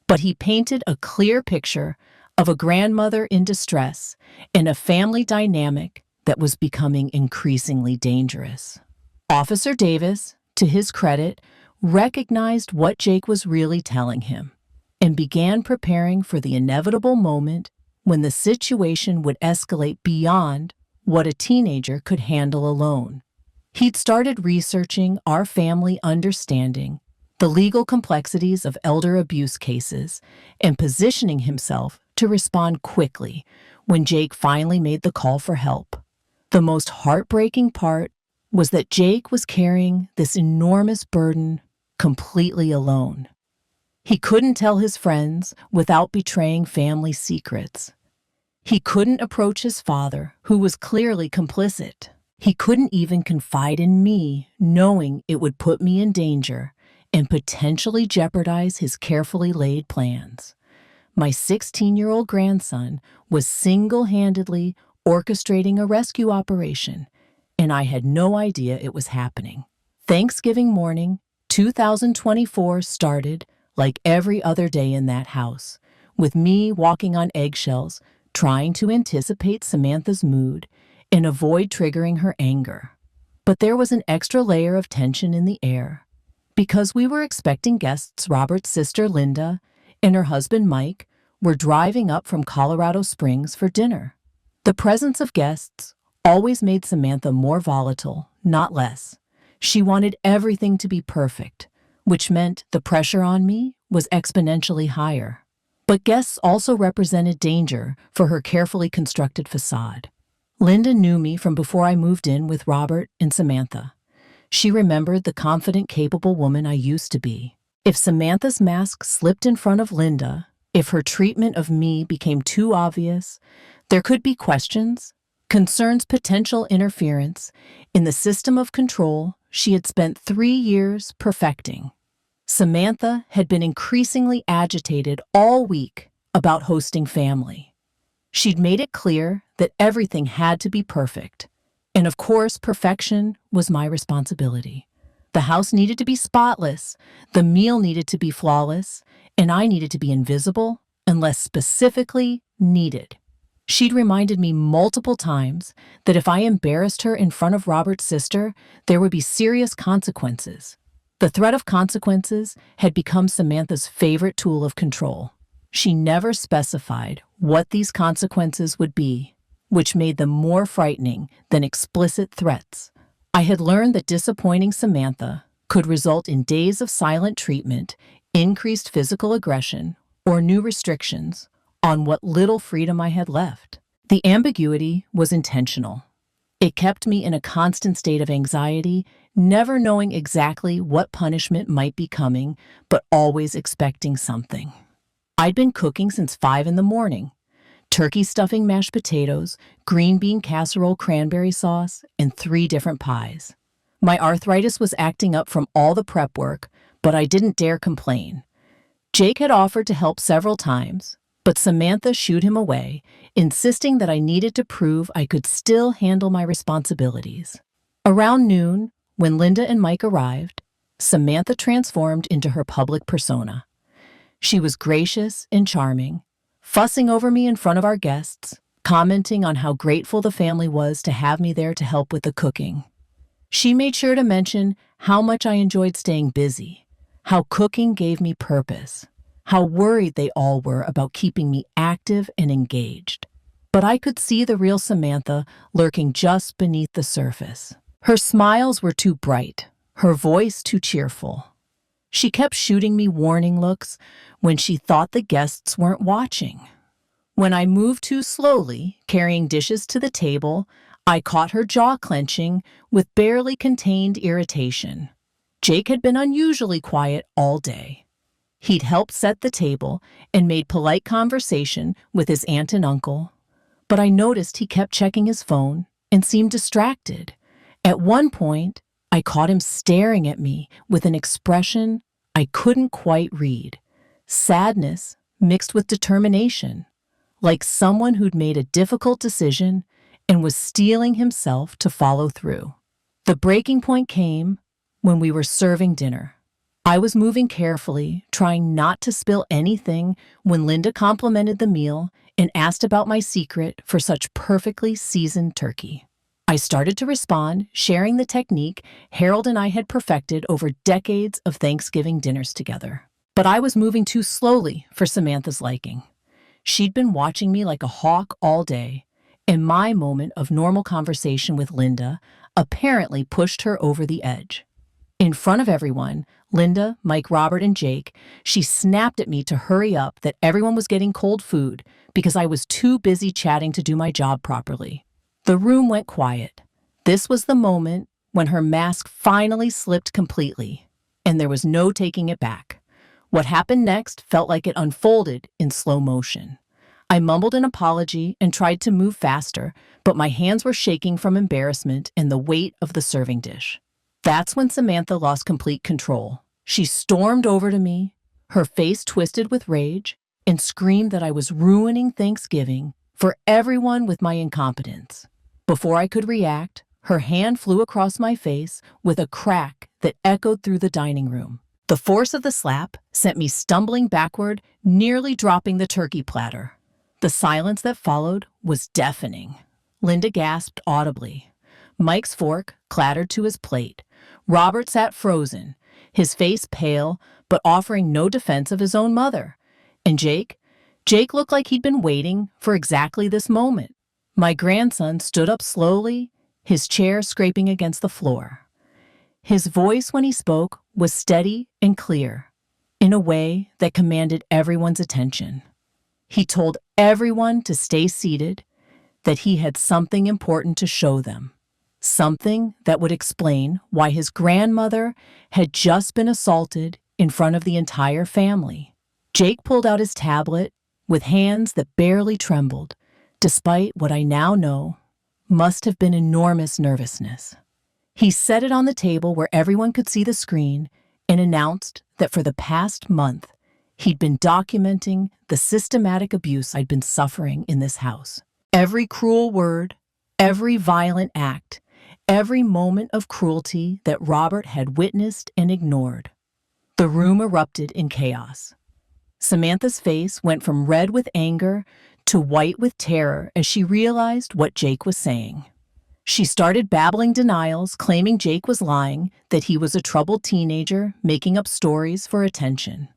but he painted a clear picture of a grandmother in distress and a family dynamic that was becoming increasingly dangerous. Officer Davis, to his credit, recognized what Jake was really telling him and began preparing for the inevitable moment when the situation would escalate beyond what a teenager could handle alone. He'd started researching our family, understanding the legal complexities of elder abuse cases, and positioning himself to respond quickly when Jake finally made the call for help. The most heartbreaking part was that Jake was carrying this enormous burden completely alone. He couldn't tell his friends without betraying family secrets. He couldn't approach his father, who was clearly complicit. He couldn't even confide in me, knowing it would put me in danger and potentially jeopardize his carefully laid plans. My 16-year-old grandson was single-handedly orchestrating a rescue operation, and I had no idea it was happening. Thanksgiving morning, 2024 started like every other day in that house, with me walking on eggshells, trying to anticipate Samantha's mood and avoid triggering her anger. But there was an extra layer of tension in the air. Because we were expecting guests, Robert's sister Linda and her husband Mike were driving up from Colorado Springs for dinner. The presence of guests always made Samantha more volatile, not less. She wanted everything to be perfect, which meant the pressure on me was exponentially higher. But guests also represented danger for her carefully constructed facade. Linda knew me from before I moved in with Robert and Samantha. She remembered the confident, capable woman I used to be. If Samantha's mask slipped in front of Linda, if her treatment of me became too obvious, there could be questions, concerns, potential interference in the system of control she had spent 3 years perfecting. Samantha had been increasingly agitated all week about hosting family. She'd made it clear that everything had to be perfect. And of course, perfection was my responsibility. The house needed to be spotless, the meal needed to be flawless, and I needed to be invisible unless specifically needed. She'd reminded me multiple times that if I embarrassed her in front of Robert's sister, there would be serious consequences. The threat of consequences had become Samantha's favorite tool of control. She never specified what these consequences would be, which made them more frightening than explicit threats. I had learned that disappointing Samantha could result in days of silent treatment, increased physical aggression, or new restrictions on what little freedom I had left. The ambiguity was intentional. It kept me in a constant state of anxiety, never knowing exactly what punishment might be coming, but always expecting something. I'd been cooking since 5 in the morning. Turkey stuffing, mashed potatoes, green bean casserole, cranberry sauce, and 3 different pies. My arthritis was acting up from all the prep work, but I didn't dare complain. Jake had offered to help several times, but Samantha shooed him away, insisting that I needed to prove I could still handle my responsibilities. Around noon, when Linda and Mike arrived, Samantha transformed into her public persona. She was gracious and charming, fussing over me in front of our guests, commenting on how grateful the family was to have me there to help with the cooking. She made sure to mention how much I enjoyed staying busy, how cooking gave me purpose, how worried they all were about keeping me active and engaged. But I could see the real Samantha lurking just beneath the surface. Her smiles were too bright, her voice too cheerful. She kept shooting me warning looks when she thought the guests weren't watching. When I moved too slowly, carrying dishes to the table, I caught her jaw clenching with barely contained irritation. Jake had been unusually quiet all day. He'd helped set the table and made polite conversation with his aunt and uncle, but I noticed he kept checking his phone and seemed distracted. At one point, I caught him staring at me with an expression I couldn't quite read, sadness mixed with determination, like someone who'd made a difficult decision and was steeling himself to follow through. The breaking point came when we were serving dinner. I was moving carefully, trying not to spill anything when Linda complimented the meal and asked about my secret for such perfectly seasoned turkey. I started to respond, sharing the technique Harold and I had perfected over decades of Thanksgiving dinners together. But I was moving too slowly for Samantha's liking. She'd been watching me like a hawk all day, and my moment of normal conversation with Linda apparently pushed her over the edge. In front of everyone, Linda, Mike, Robert, and Jake, she snapped at me to hurry up, that everyone was getting cold food because I was too busy chatting to do my job properly. The room went quiet. This was the moment when her mask finally slipped completely. and there was no taking it back. What happened next felt like it unfolded in slow motion. I mumbled an apology and tried to move faster, but my hands were shaking from embarrassment and the weight of the serving dish. That's when Samantha lost complete control. She stormed over to me, her face twisted with rage, and screamed that I was ruining Thanksgiving for everyone with my incompetence. Before I could react, her hand flew across my face with a crack that echoed through the dining room. The force of the slap sent me stumbling backward, nearly dropping the turkey platter. The silence that followed was deafening. Linda gasped audibly. Mike's fork clattered to his plate. Robert sat frozen, his face pale, but offering no defense of his own mother. And Jake looked like he'd been waiting for exactly this moment. My grandson stood up slowly, his chair scraping against the floor. His voice when he spoke was steady and clear, in a way that commanded everyone's attention. He told everyone to stay seated, that he had something important to show them, something that would explain why his grandmother had just been assaulted in front of the entire family. Jake pulled out his tablet with hands that barely trembled, despite what I now know must have been enormous nervousness. He set it on the table where everyone could see the screen and announced that for the past month, he'd been documenting the systematic abuse I'd been suffering in this house. Every cruel word, every violent act, every moment of cruelty that Robert had witnessed and ignored. The room erupted in chaos. Samantha's face went from red with anger to white with terror as she realized what Jake was saying. She started babbling denials, claiming Jake was lying, that he was a troubled teenager making up stories for attention.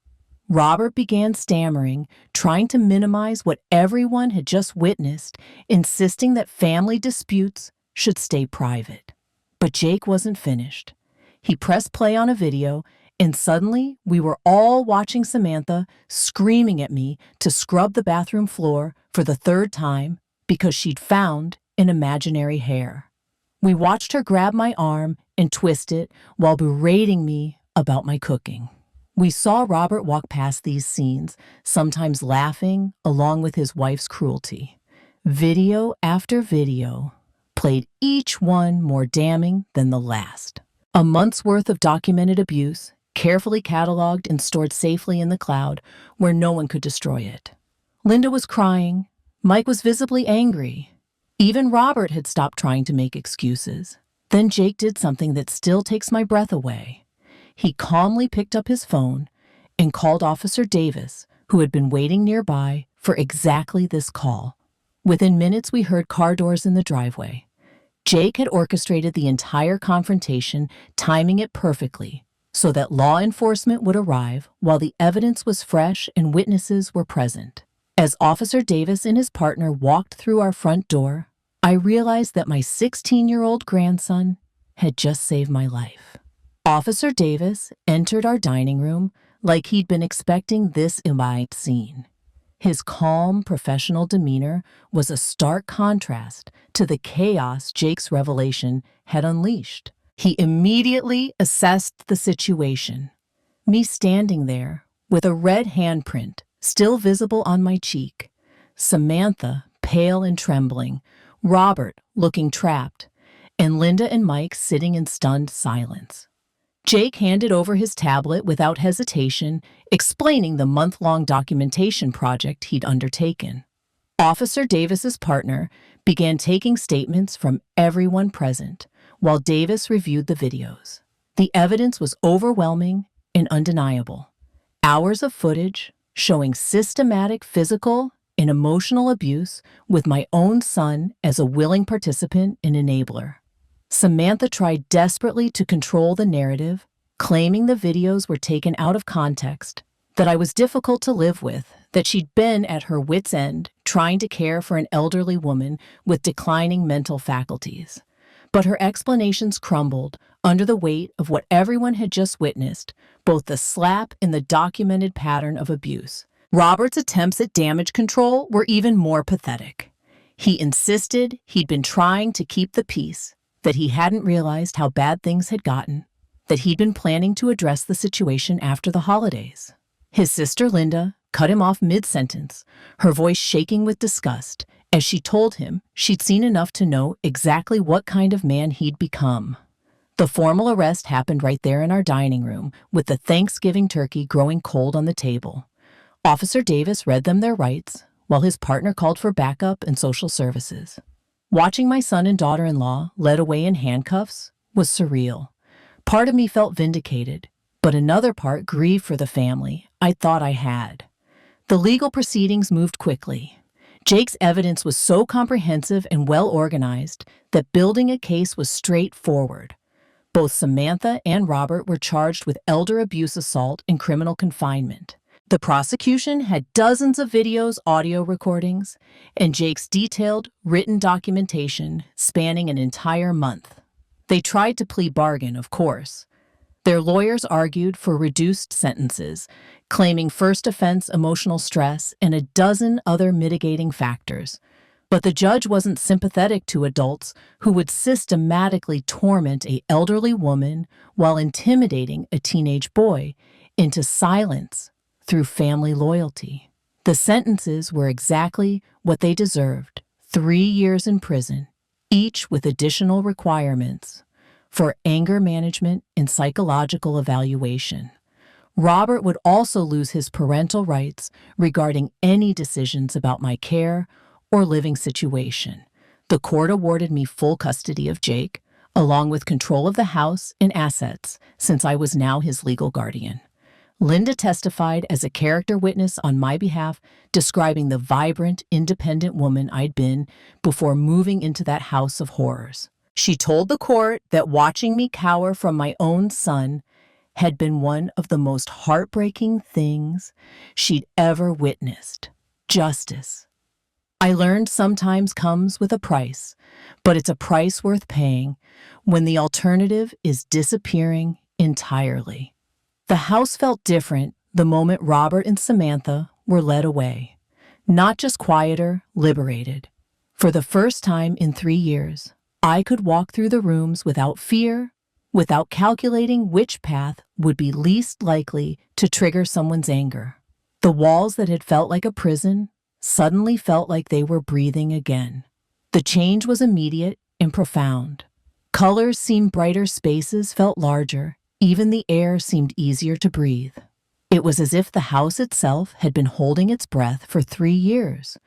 Robert began stammering, trying to minimize what everyone had just witnessed, insisting that family disputes should stay private. But Jake wasn't finished. He pressed play on a video, and suddenly we were all watching Samantha screaming at me to scrub the bathroom floor for the third time because she'd found an imaginary hair. We watched her grab my arm and twist it while berating me about my cooking. We saw Robert walk past these scenes, sometimes laughing along with his wife's cruelty. Video after video played, each one more damning than the last. A month's worth of documented abuse, carefully cataloged and stored safely in the cloud where no one could destroy it. Linda was crying. Mike was visibly angry. Even Robert had stopped trying to make excuses. Then Jake did something that still takes my breath away. He calmly picked up his phone and called Officer Davis, who had been waiting nearby for exactly this call. Within minutes, we heard car doors in the driveway. Jake had orchestrated the entire confrontation, timing it perfectly, so that law enforcement would arrive while the evidence was fresh and witnesses were present. As Officer Davis and his partner walked through our front door, I realized that my 16-year-old grandson had just saved my life. Officer Davis entered our dining room like he'd been expecting this immediate scene. His calm, professional demeanor was a stark contrast to the chaos Jake's revelation had unleashed. He immediately assessed the situation. Me standing there with a red handprint still visible on my cheek, Samantha pale and trembling, Robert looking trapped, and Linda and Mike sitting in stunned silence. Jake handed over his tablet without hesitation, explaining the month-long documentation project he'd undertaken. Officer Davis's partner began taking statements from everyone present, while Davis reviewed the videos. The evidence was overwhelming and undeniable. Hours of footage showing systematic physical and emotional abuse with my own son as a willing participant and enabler. Samantha tried desperately to control the narrative, claiming the videos were taken out of context, that I was difficult to live with, that she'd been at her wit's end trying to care for an elderly woman with declining mental faculties. But her explanations crumbled under the weight of what everyone had just witnessed, both the slap and the documented pattern of abuse. Robert's attempts at damage control were even more pathetic. He insisted he'd been trying to keep the peace, that he hadn't realized how bad things had gotten. that he'd been planning to address the situation after the holidays. His sister Linda cut him off mid-sentence, her voice shaking with disgust, as she told him she'd seen enough to know exactly what kind of man he'd become. The formal arrest happened right there in our dining room, with the Thanksgiving turkey growing cold on the table. Officer Davis read them their rights, while his partner called for backup and social services. Watching my son and daughter-in-law led away in handcuffs was surreal. Part of me felt vindicated, but another part grieved for the family I thought I had. The legal proceedings moved quickly. Jake's evidence was so comprehensive and well-organized that building a case was straightforward. Both Samantha and Robert were charged with elder abuse assault and criminal confinement. The prosecution had dozens of videos, audio recordings, and Jake's detailed, written documentation spanning an entire month. They tried to plea bargain, of course. Their lawyers argued for reduced sentences, claiming first offense emotional stress and a dozen other mitigating factors. But the judge wasn't sympathetic to adults who would systematically torment an elderly woman while intimidating a teenage boy into silence through family loyalty. The sentences were exactly what they deserved: 3 years in prison, each with additional requirements for anger management and psychological evaluation. Robert would also lose his parental rights regarding any decisions about my care or living situation. The court awarded me full custody of Jake, along with control of the house and assets, since I was now his legal guardian. Linda testified as a character witness on my behalf, describing the vibrant, independent woman I'd been before moving into that house of horrors. She told the court that watching me cower from my own son had been one of the most heartbreaking things she'd ever witnessed. Justice. I learned sometimes comes with a price, but it's a price worth paying when the alternative is disappearing entirely. The house felt different the moment Robert and Samantha were led away. Not just quieter, liberated. For the first time in 3 years, I could walk through the rooms without fear, without calculating which path would be least likely to trigger someone's anger. The walls that had felt like a prison suddenly felt like they were breathing again. The change was immediate and profound. Colors seemed brighter, spaces felt larger, even the air seemed easier to breathe. It was as if the house itself had been holding its breath for 3 years,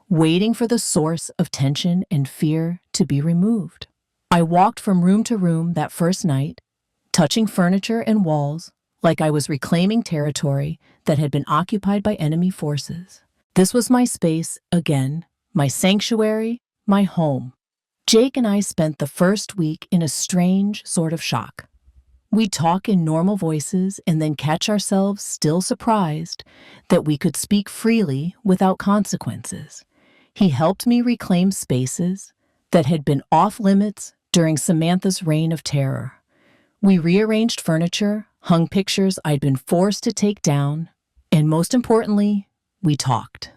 waiting for the source of tension and fear to be removed. I walked from room to room that first night, touching furniture and walls like I was reclaiming territory that had been occupied by enemy forces. This was my space again, my sanctuary, my home. Jake and I spent the first week in a strange sort of shock. We'd talk in normal voices and then catch ourselves still surprised that we could speak freely without consequences. He helped me reclaim spaces that had been off-limits during Samantha's reign of terror. We rearranged furniture, hung pictures I'd been forced to take down, and most importantly, we talked.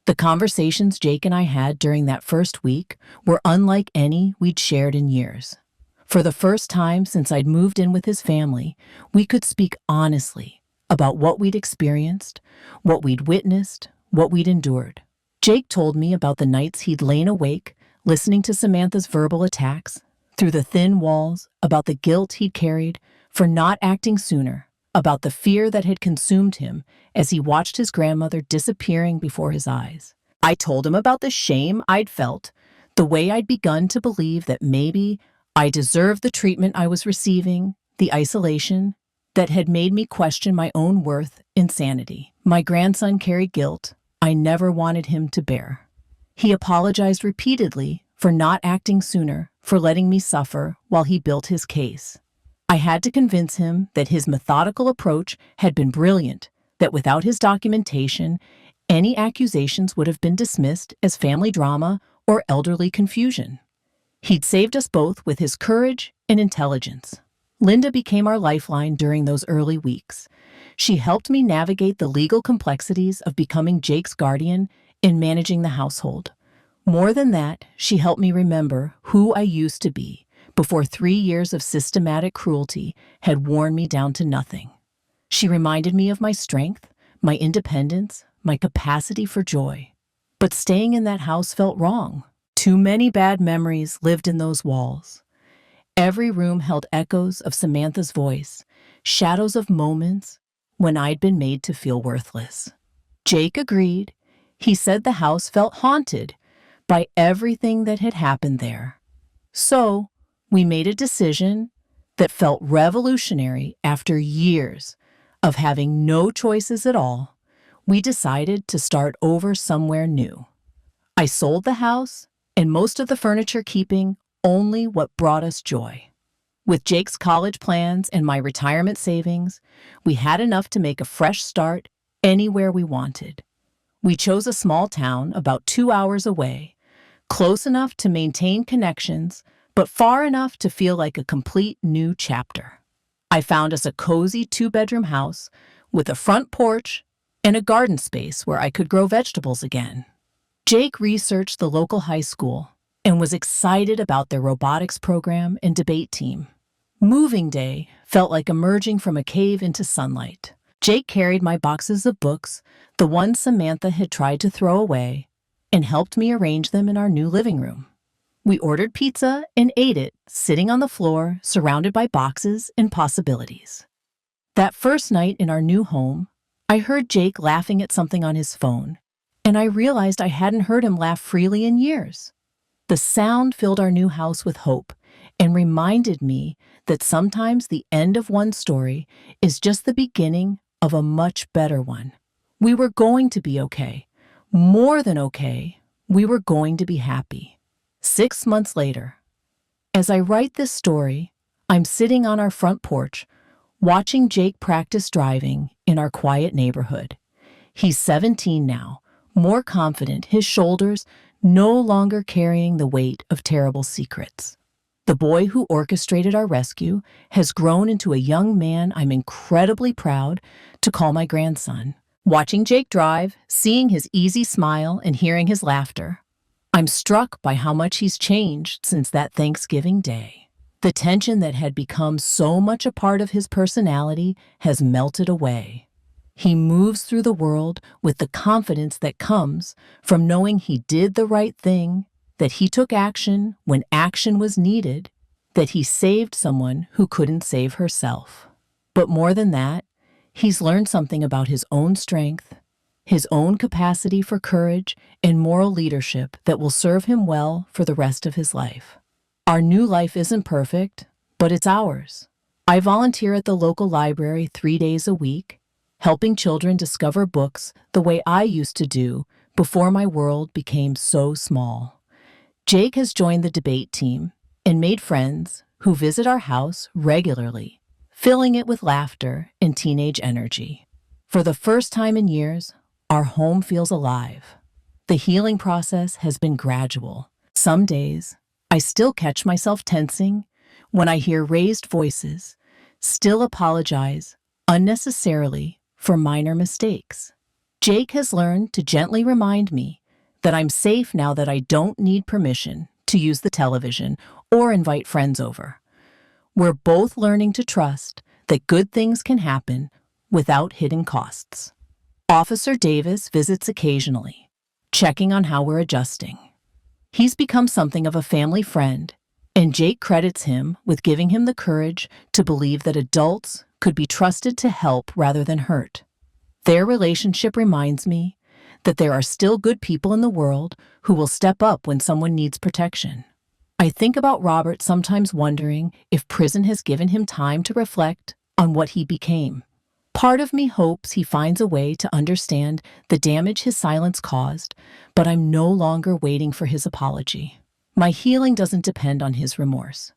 The conversations Jake and I had during that first week were unlike any we'd shared in years. For the first time since I'd moved in with his family, we could speak honestly about what we'd experienced, what we'd witnessed, what we'd endured. Jake told me about the nights he'd lain awake, listening to Samantha's verbal attacks through the thin walls, about the guilt he'd carried for not acting sooner, about the fear that had consumed him as he watched his grandmother disappearing before his eyes. I told him about the shame I'd felt, the way I'd begun to believe that maybe I deserved the treatment I was receiving, the isolation that had made me question my own worth and sanity. My grandson carried guilt I never wanted him to bear. He apologized repeatedly for not acting sooner, for letting me suffer while he built his case. I had to convince him that his methodical approach had been brilliant, that without his documentation, any accusations would have been dismissed as family drama or elderly confusion. He'd saved us both with his courage and intelligence. Linda became our lifeline during those early weeks. She helped me navigate the legal complexities of becoming Jake's guardian and managing the household. More than that, she helped me remember who I used to be, before 3 years of systematic cruelty had worn me down to nothing. She reminded me of my strength, my independence, my capacity for joy. But staying in that house felt wrong. Too many bad memories lived in those walls. Every room held echoes of Samantha's voice, shadows of moments when I'd been made to feel worthless. Jake agreed. He said the house felt haunted by everything that had happened there. So, we made a decision that felt revolutionary. After years of having no choices at all, we decided to start over somewhere new. I sold the house and most of the furniture, keeping only what brought us joy. With Jake's college plans and my retirement savings, we had enough to make a fresh start anywhere we wanted. We chose a small town about 2 hours away, close enough to maintain connections, but far enough to feel like a complete new chapter. I found us a cozy 2-bedroom house with a front porch and a garden space where I could grow vegetables again. Jake researched the local high school and was excited about their robotics program and debate team. Moving day felt like emerging from a cave into sunlight. Jake carried my boxes of books, the ones Samantha had tried to throw away, and helped me arrange them in our new living room. We ordered pizza and ate it, sitting on the floor, surrounded by boxes and possibilities. That first night in our new home, I heard Jake laughing at something on his phone, and I realized I hadn't heard him laugh freely in years. The sound filled our new house with hope and reminded me that sometimes the end of one story is just the beginning of a much better one. We were going to be okay. More than okay, we were going to be happy. 6 months later, as I write this story, I'm sitting on our front porch, watching Jake practice driving in our quiet neighborhood. He's 17 now, more confident, his shoulders no longer carrying the weight of terrible secrets. The boy who orchestrated our rescue has grown into a young man I'm incredibly proud to call my grandson. Watching Jake drive, seeing his easy smile and hearing his laughter, I'm struck by how much he's changed since that Thanksgiving day. The tension that had become so much a part of his personality has melted away. He moves through the world with the confidence that comes from knowing he did the right thing, that he took action when action was needed, that he saved someone who couldn't save herself. But more than that, he's learned something about his own strength, his own capacity for courage and moral leadership that will serve him well for the rest of his life. Our new life isn't perfect, but it's ours. I volunteer at the local library 3 days a week, helping children discover books the way I used to do before my world became so small. Jake has joined the debate team and made friends who visit our house regularly, filling it with laughter and teenage energy. For the first time in years, our home feels alive. The healing process has been gradual. Some days, I still catch myself tensing when I hear raised voices, still apologize unnecessarily for minor mistakes. Jake has learned to gently remind me that I'm safe now, that I don't need permission to use the television or invite friends over. We're both learning to trust that good things can happen without hidden costs. Officer Davis visits occasionally, checking on how we're adjusting. He's become something of a family friend, and Jake credits him with giving him the courage to believe that adults could be trusted to help rather than hurt. Their relationship reminds me that there are still good people in the world who will step up when someone needs protection. I think about Robert, sometimes wondering if prison has given him time to reflect on what he became. Part of me hopes he finds a way to understand the damage his silence caused, but I'm no longer waiting for his apology. My healing doesn't depend on his remorse.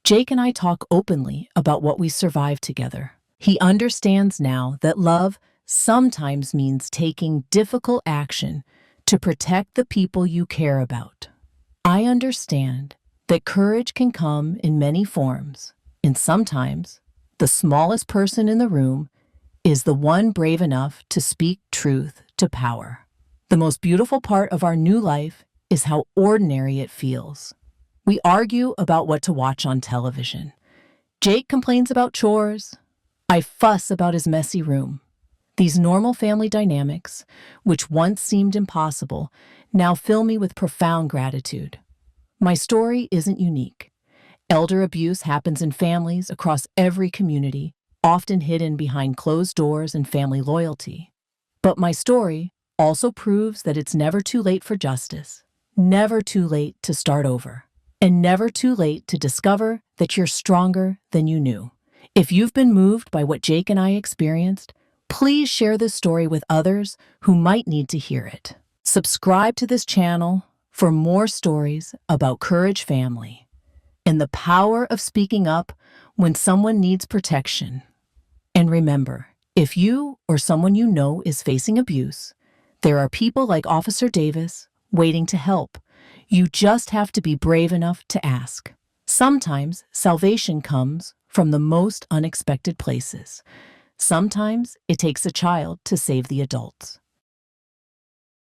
Jake and I talk openly about what we survived together. He understands now that love sometimes means taking difficult action to protect the people you care about. I understand that courage can come in many forms, and sometimes the smallest person in the room is the one brave enough to speak truth to power. The most beautiful part of our new life is how ordinary it feels. We argue about what to watch on television. Jake complains about chores. I fuss about his messy room. These normal family dynamics, which once seemed impossible, now fill me with profound gratitude. My story isn't unique. Elder abuse happens in families across every community, often hidden behind closed doors and family loyalty. But my story also proves that it's never too late for justice, never too late to start over, and never too late to discover that you're stronger than you knew. If you've been moved by what Jake and I experienced, please share this story with others who might need to hear it. Subscribe to this channel for more stories about Courage Family and the power of speaking up when someone needs protection. And remember, if you or someone you know is facing abuse, there are people like Officer Davis waiting to help. You just have to be brave enough to ask. Sometimes salvation comes from the most unexpected places. Sometimes it takes a child to save the adults.